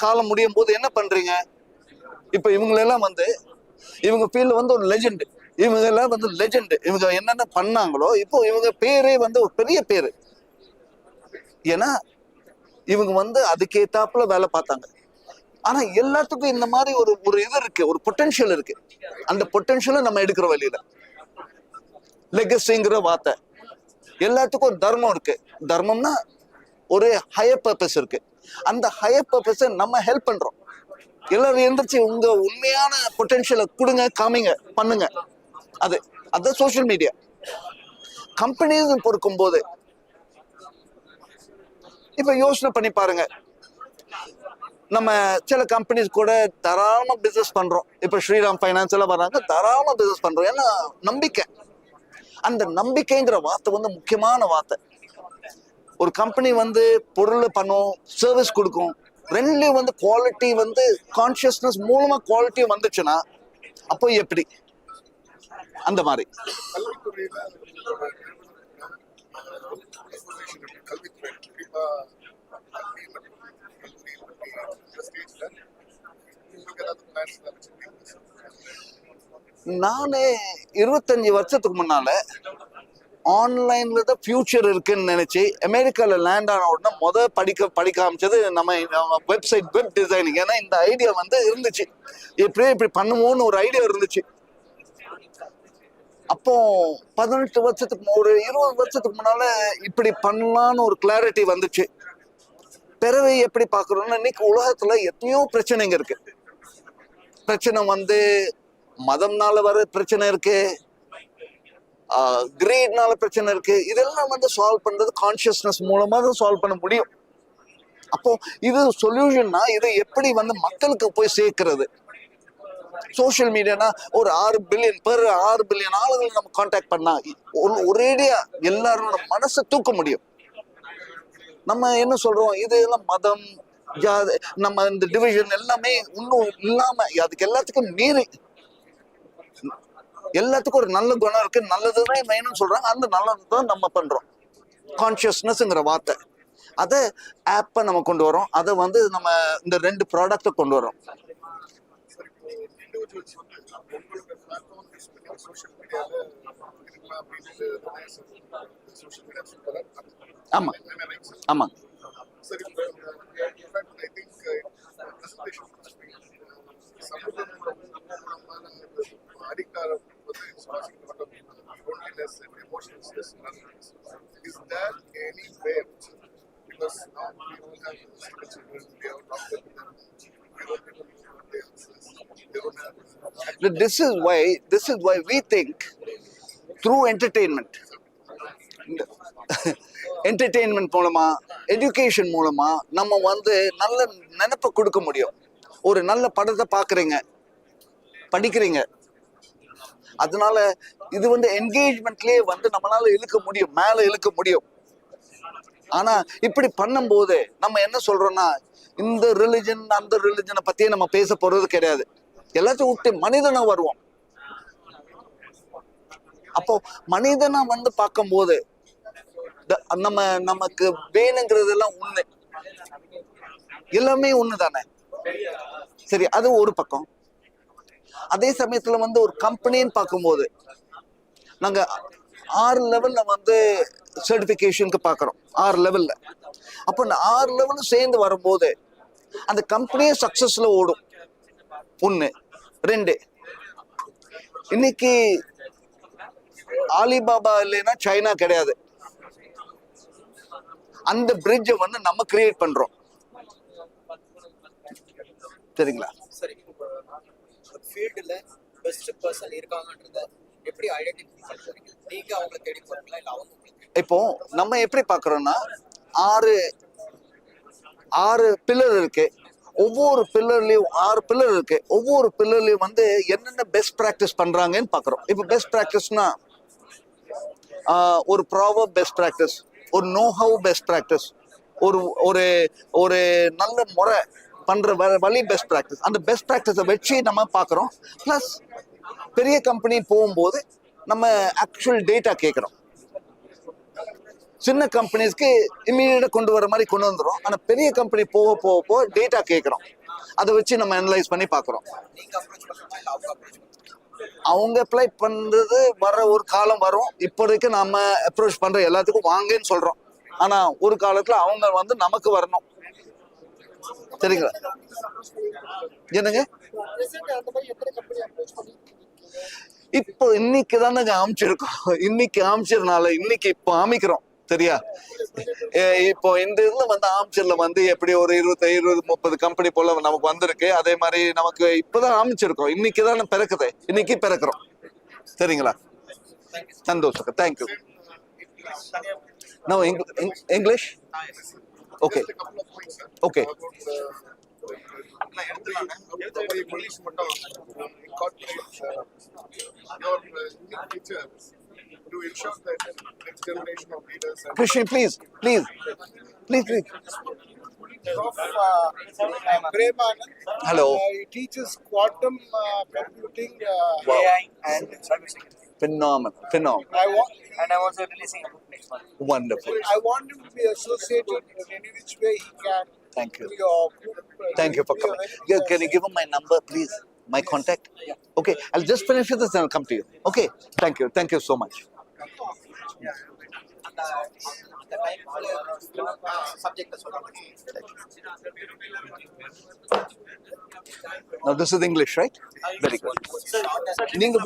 காலம் முடியும் போது என்ன பண்றீங்க? இப்ப இவங்களெல்லாம் வந்து இவங்க ஃபீல்டு வந்து ஒரு லெஜெண்ட். இவங்க எல்லாம் வந்து லெஜெண்ட். இவங்க என்னென்ன பண்ணாங்களோ இப்போ இவங்க பேரே வந்து ஒரு பெரிய பேரு. ஏன்னா இவங்க வந்து அதுக்கேத்தாப்புல வேலை பார்த்தாங்க. ஆனா எல்லாத்துக்கும் இந்த மாதிரி ஒரு இது இருக்கு, ஒரு பொட்டன்ஷியல் இருக்கு. அந்த பொட்டன்ஷியலை நம்ம எடுக்கிற வழியில லெகசிங்கிற வார்த்தை. எல்லாத்துக்கும் ஒரு தர்மம் இருக்கு. தர்மம்னா ஒரு ஹையர் பர்பஸ் இருக்கு. அந்த ஹையர் பர்பஸை நம்ம ஹெல்ப் பண்றோம். எல்லாரும் எந்திரிச்சு உங்க உண்மையான பொட்டன்ஷியலை கொடுங்க, காமிங்க, பண்ணுங்க. அது சோசியல் மீடியா. கம்பெனிஸ் பொறுக்கும் போது இப்ப யோசனை பண்ணி பாருங்க. நம்ம சில கம்பெனிஸ் கூட தாராளமா பிசினஸ் பண்றோம். இப்ப ஸ்ரீராம் பைனான்ஸ் எல்லாம் வராங்க, தாராளமா பிசினஸ் பண்றோம். ஏன்னா நம்பிக்கை. அந்த நம்பிக்கைங்கிற வார்த்தை வந்து முக்கியமான வார்த்தை. ஒரு கம்பெனி வந்து பொருள் பண்ணும், சர்வீஸ் கொடுக்கும். ரெண்டுலயும் வந்து குவாலிட்டி வந்து கான்சியஸ்னஸ் மூலமா குவாலிட்டி வந்துச்சுன்னா அப்போ எப்படி? அந்த மாதிரி நானே 25 வருஷத்துக்கு முன்னால ஆன்லைன்ல தான் ஃபியூச்சர் இருக்குன்னு நினைச்சு அமெரிக்கால லேண்ட் ஆன உடனே படிக்க ஆரம்பிச்சது நம்ம வெப்சைட், வெப் டிசைனிங். ஏன்னா இந்த ஐடியா வந்து இருந்துச்சு, இப்படி பண்ணுவோம்னு ஒரு ஐடியா இருந்துச்சு. அப்போ 18 வருஷத்துக்கு ஒரு 20 வருஷத்துக்கு முன்னால இப்படி பண்ணலான்னு ஒரு கிளாரிட்டி வந்துச்சு. பிறவை எப்படி பார்க்குறோம்னா இன்னைக்கு உலகத்துல எத்தனையோ பிரச்சனைங்க இருக்கு. பிரச்சனை வந்து மதம்னால வர பிரச்சனை இருக்கு, கிரீட்னால பிரச்சனை இருக்கு. இதெல்லாம் வந்து சால்வ் பண்றது கான்சியஸ்னஸ் மூலமா தான் சால்வ் பண்ண முடியும். அப்போ இது சொல்யூஷன்னா இதை எப்படி வந்து மக்களுக்கு போய் சேர்க்கிறது? சோசியல் மீடியானா ஒரு 6 பில்லியன் ஆளுகளை நம்ம கான்டாக்ட் பண்ணா ஒரேடியா எல்லாரோட மனசை தூக்க முடியும். நம்ம என்ன சொல்றோம், இது எல்லாம் மதம் ஜாதி நம்ம இந்த டிவிஷன் எல்லாமே இன்னும் இல்லாம அதுக்கு எல்லாத்துக்கும் மீறி எல்லாத்துக்கும் ஒரு நல்ல குணம் இருக்கு, நல்லதுதான் மெயின்னு சொல்றாங்க. அந்த நல்லதுதான் நம்ம பண்றோம். கான்சியஸ்னஸ்ங்கிற வார்த்தை அதை ஆப்பை நம்ம கொண்டு வரோம். அதை வந்து நம்ம இந்த 2 ப்ராடக்டை கொண்டு வரோம். ஆமா ஆமா சரி, I think presentation addict loneliness and emotional stress. Is there any way? Because now we all have children, we have talked with them, we don't know the answers. They don't have. This is why we think through entertainment. Entertainment மூலமா, education மூலமா நம்ம வந்து நல்ல நினைப்பை கொடுக்க முடியும். ஒரு நல்ல படத்தை பார்க்குறீங்க, படிக்கிறீங்க, அதனால இது வந்து என்கேஜ்மெண்ட்லயே வந்து நம்மளால இழுக்க முடியும், மேல இழுக்க முடியும். ஆனா இப்படி பண்ணும்போது நம்ம என்ன சொல்றோம்னா, இந்த ரிலிஜன் அந்த ரிலிஜனை பத்தியே நம்ம பேச போறது கிடையாது. எல்லாத்தையும் விட்டு மனிதனா வருவோம். அப்போ மனிதனா வந்து பார்க்கும்போது நமக்கு வேணுங்கிறது எல்லாம் ஒண்ணு, எல்லாமே ஒண்ணு தானே. சரி, அது ஒரு பக்கம். அதே சமயத்துல வந்து ஒரு கம்பெனின்னு பார்க்கும்போது நாங்க 6 லெவல்ல வந்து சர்டிபிகேஷனுக்கு பார்க்குறோம், 6 லெவல்ல. அப்போ இந்த 6 லெவலும் சேர்ந்து வரும்போது அந்த கம்பெனியே சக்சஸ்ல ஓடும். 1 2 இன்னைக்கு ஆலிபாபா இல்லைன்னா சைனா கிடையாது. அந்த பிரிட்ஜை வந்து நம்ம கிரியேட் பண்றோம். சரிங்களா? சரி, ஃபீல்டுல பெஸ்ட் பர்சன் இருக்காங்கன்றத எப்படி ஐடென்டிஃபை பண்றீங்க? நீங்க அவங்களை தேடி போறீங்களா இல்ல அவங்க? இப்போ நம்ம எப்படி பாக்குறோம்னா 6 பில்லர் இருக்கு. ஒவ்வொரு பில்லர்லயும் 6 பில்லர் இருக்கு. ஒவ்வொரு பில்லர்லயும் வந்து என்னென்ன பெஸ்ட் பிராக்டிஸ் பண்றாங்கன்னு பாக்குறோம். இப்போ பெஸ்ட் பிராக்டிஸ்னா ஒரு ப்ராவர்ப் பெஸ்ட் பிராக்டிஸ், ஒரு நோ ஹவ் பெஸ்ட் பிராக்டிஸ், ஒரு ஒரு ஒரு நல்ல முறை பண்ற வழி பெஸ்ட் பிராக்டிஸ். அந்த பெஸ்ட் பிராக்டிஸை வச்சு நம்ம பார்க்குறோம். ப்ளஸ் பெரிய கம்பெனி போகும்போது நம்ம ஆக்சுவல் டேட்டா கேட்குறோம். சின்ன கம்பெனிஸ்க்கு இம்மீடியட்டாக கொண்டு வர மாதிரி கொண்டு வந்துடும். ஆனால் பெரிய கம்பெனி போக போக போக டேட்டா கேட்குறோம். அதை வச்சு நம்ம அனலைஸ் பண்ணி பார்க்குறோம். அவங்க அப்ளை பண்றது வர ஒரு காலம் வரும். இப்போதைக்கு நம்ம அப்ரோச் பண்ற எல்லாத்துக்கும் வாங்கன்னு சொல்றோம். ஆனா ஒரு காலத்துல அவங்க வந்து நமக்கு வரணும். சரிங்களா? என்னங்க இப்போ இன்னைக்கு தானே அமைச்சிருக்கோம். இன்னைக்கு அமைச்சதுனால இன்னைக்கு இப்போ அமைக்கிறோம். சரியா? இப்போ இந்த இதுல வந்து ஆம்ச்சர்ல வந்து எப்படி ஒரு 20-30 கம்பெனி போல நமக்கு வந்திருக்கு. அதே மாதிரி நமக்கு இப்பதான் ஆரம்பிச்சிருக்கோம். இன்னைக்கு தான் பிறக்குது. இன்னைக்கு பிறக்கிறோம். சரிங்களா? சந்தோஷம். Thank you. No, English? Okay. Okay. To ensure that next generation of leaders. Krishna, please. Premanand. Hello. He teaches quantum computing, AI, and cybersecurity. Phenomenal. And I'm also releasing a book next month. Wonderful. I want him to be associated in any which way he can. Thank you. To your group. Thank you for coming. Yeah, can you give him my number, please? My contact? Yeah. Okay, I'll just finish with this and I'll come to you. Okay, thank you. Thank you so much. Now this is English, right? Very good.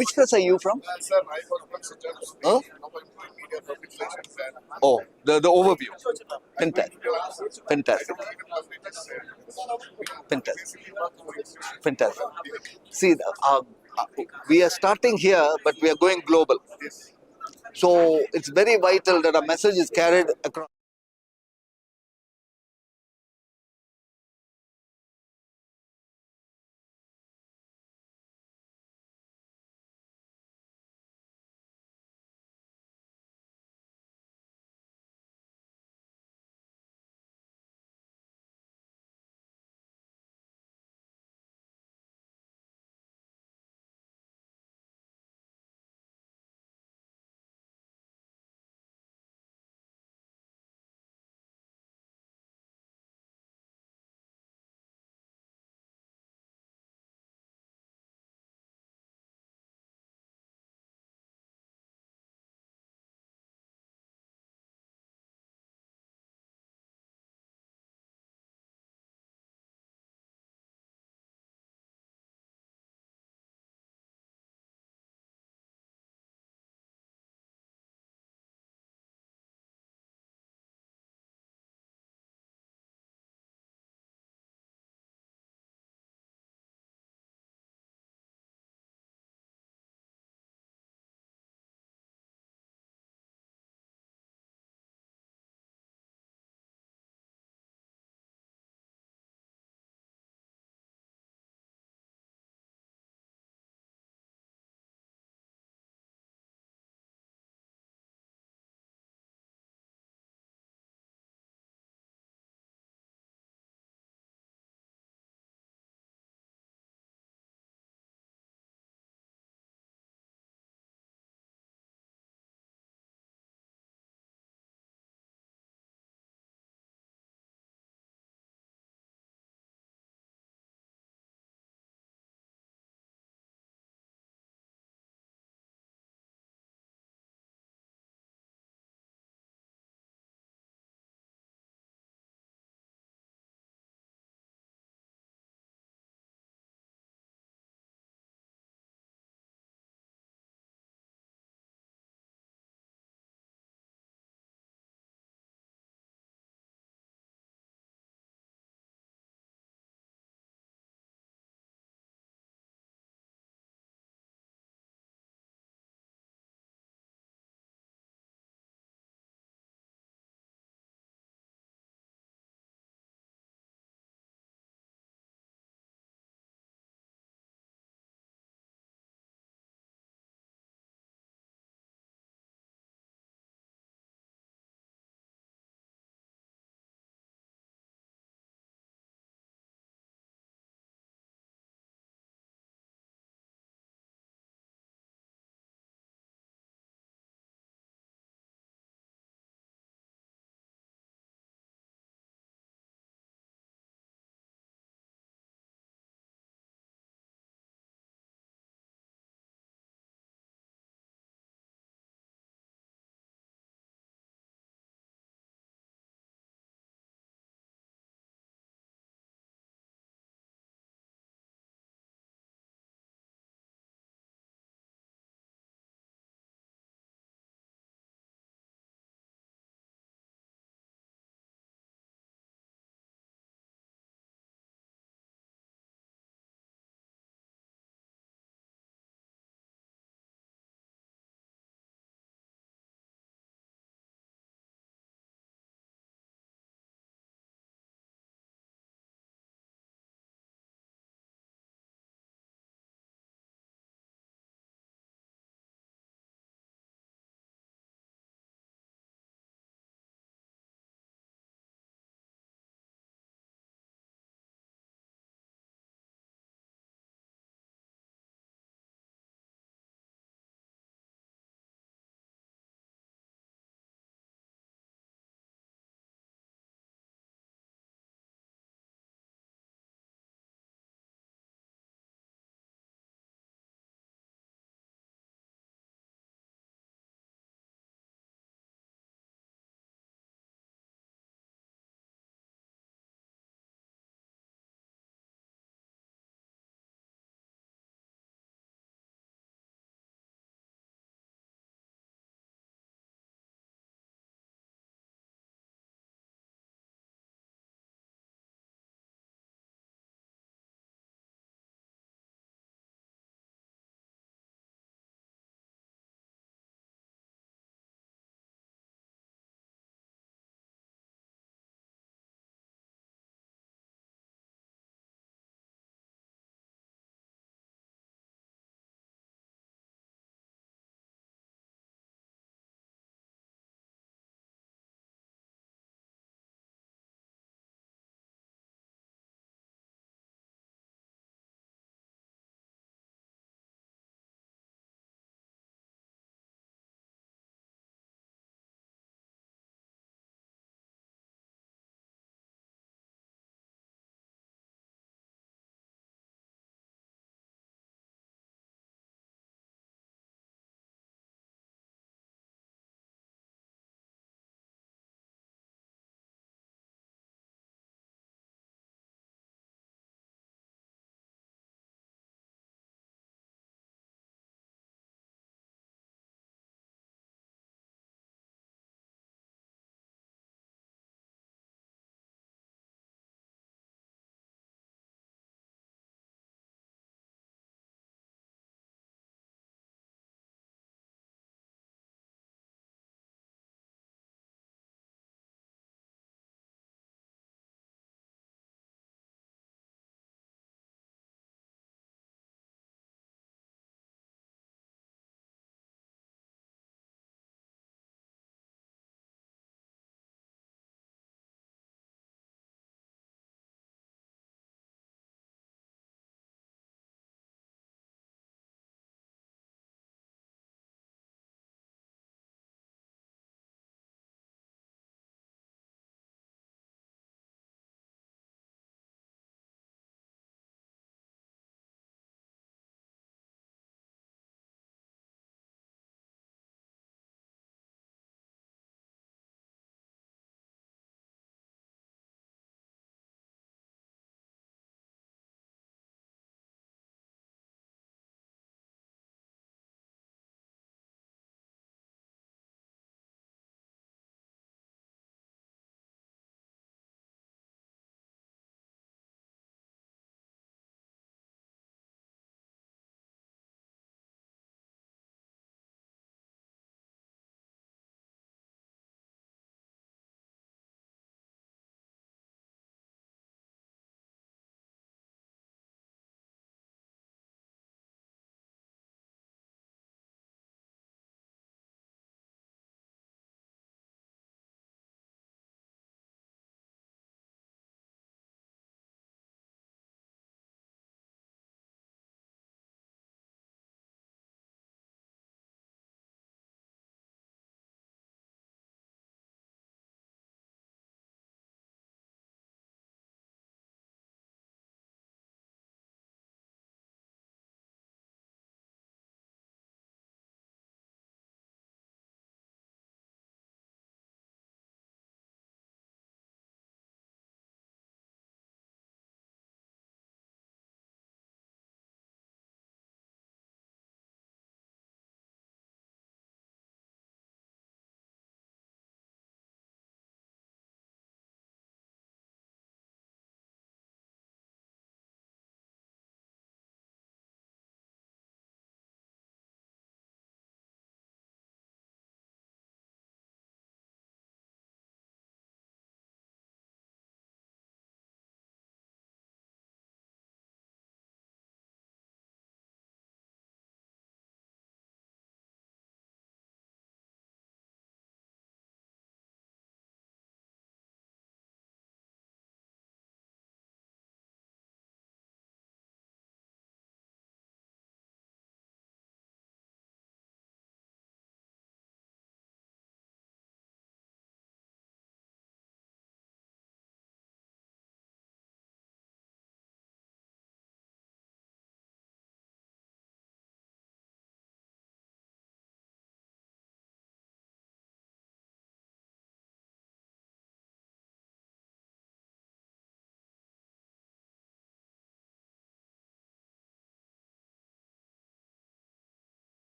Which class are you from? Sir, I was once a journalist. Huh? Now I'm doing media. India public relations plan. Oh, the overview. Fantastic. Fantastic. Fantastic. Fantastic. See, we are starting here, but we are going global. So it's very vital that a message is carried across.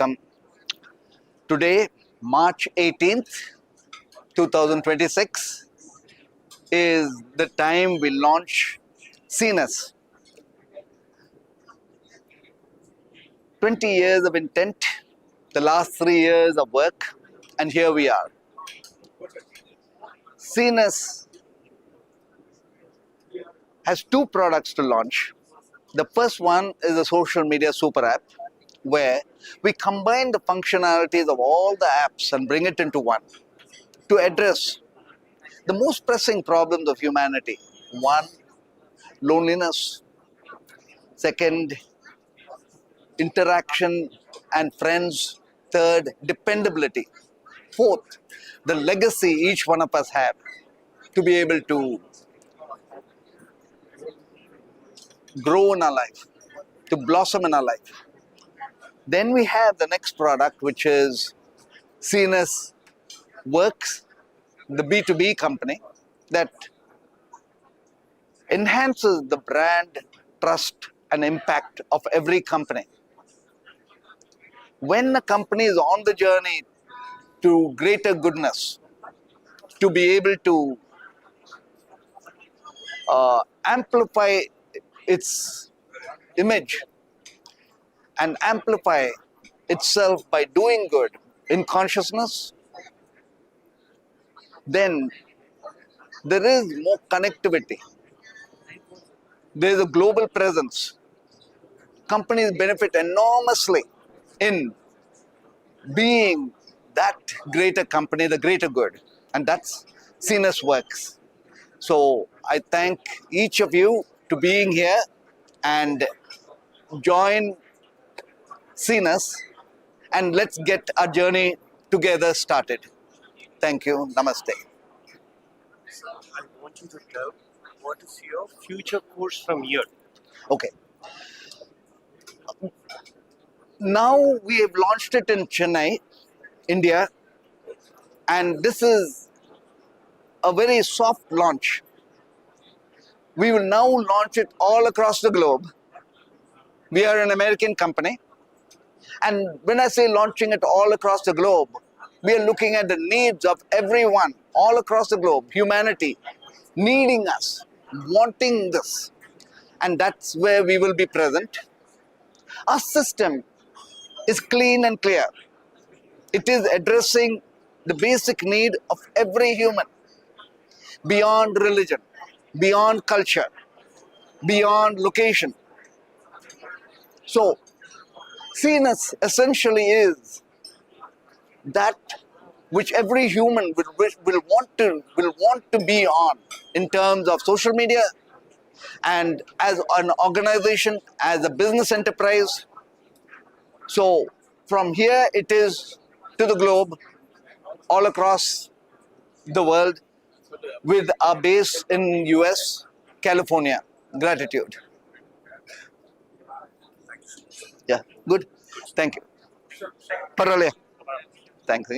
welcome. Today, March 18th, 2026, is the time we launch CNESS. 20 years of intent, the last 3 years of work, and here we are. CNESS has 2 products to launch. The first one is a social media super app where we combine the functionalities of all the apps and bring it into one to address the most pressing problems of humanity. 1, loneliness. 2, interaction and friends. 3, dependability. 4, the legacy each one of us have to be able to grow in our life, to blossom in our life. Then we have the next product, which is CNESS Works, the B2B company that enhances the brand, trust, and impact of every company. When a company is on the journey to greater goodness, to be able to amplify its image and amplify itself by doing good in consciousness, then there is more connectivity. There is a global presence. Companies benefit enormously in being that greater company, the greater good. And that's CNESS Works. So I thank each of you to being here and join CNESS, and let's get our journey together started. Thank you. Namaste. Sir, I want you to tell what is your future course from here. Okay. Now we have launched it in Chennai, India, and this is a very soft launch. We will now launch it all across the globe. We are an American company, and when I say launching it all across the globe, we are looking at the needs of everyone all across the globe, humanity, needing us, wanting this, and that's where we will be present. Our system is clean and clear. It is addressing the basic need of every human, beyond religion, beyond culture, beyond location. So, CNESS essentially is that which every human will want to be on in terms of social media and as an organization, as a business enterprise. So from here it is to the globe, all across the world, with our base in US, California. Gratitude. Yeah, good. Thank you. Parale. Thanks.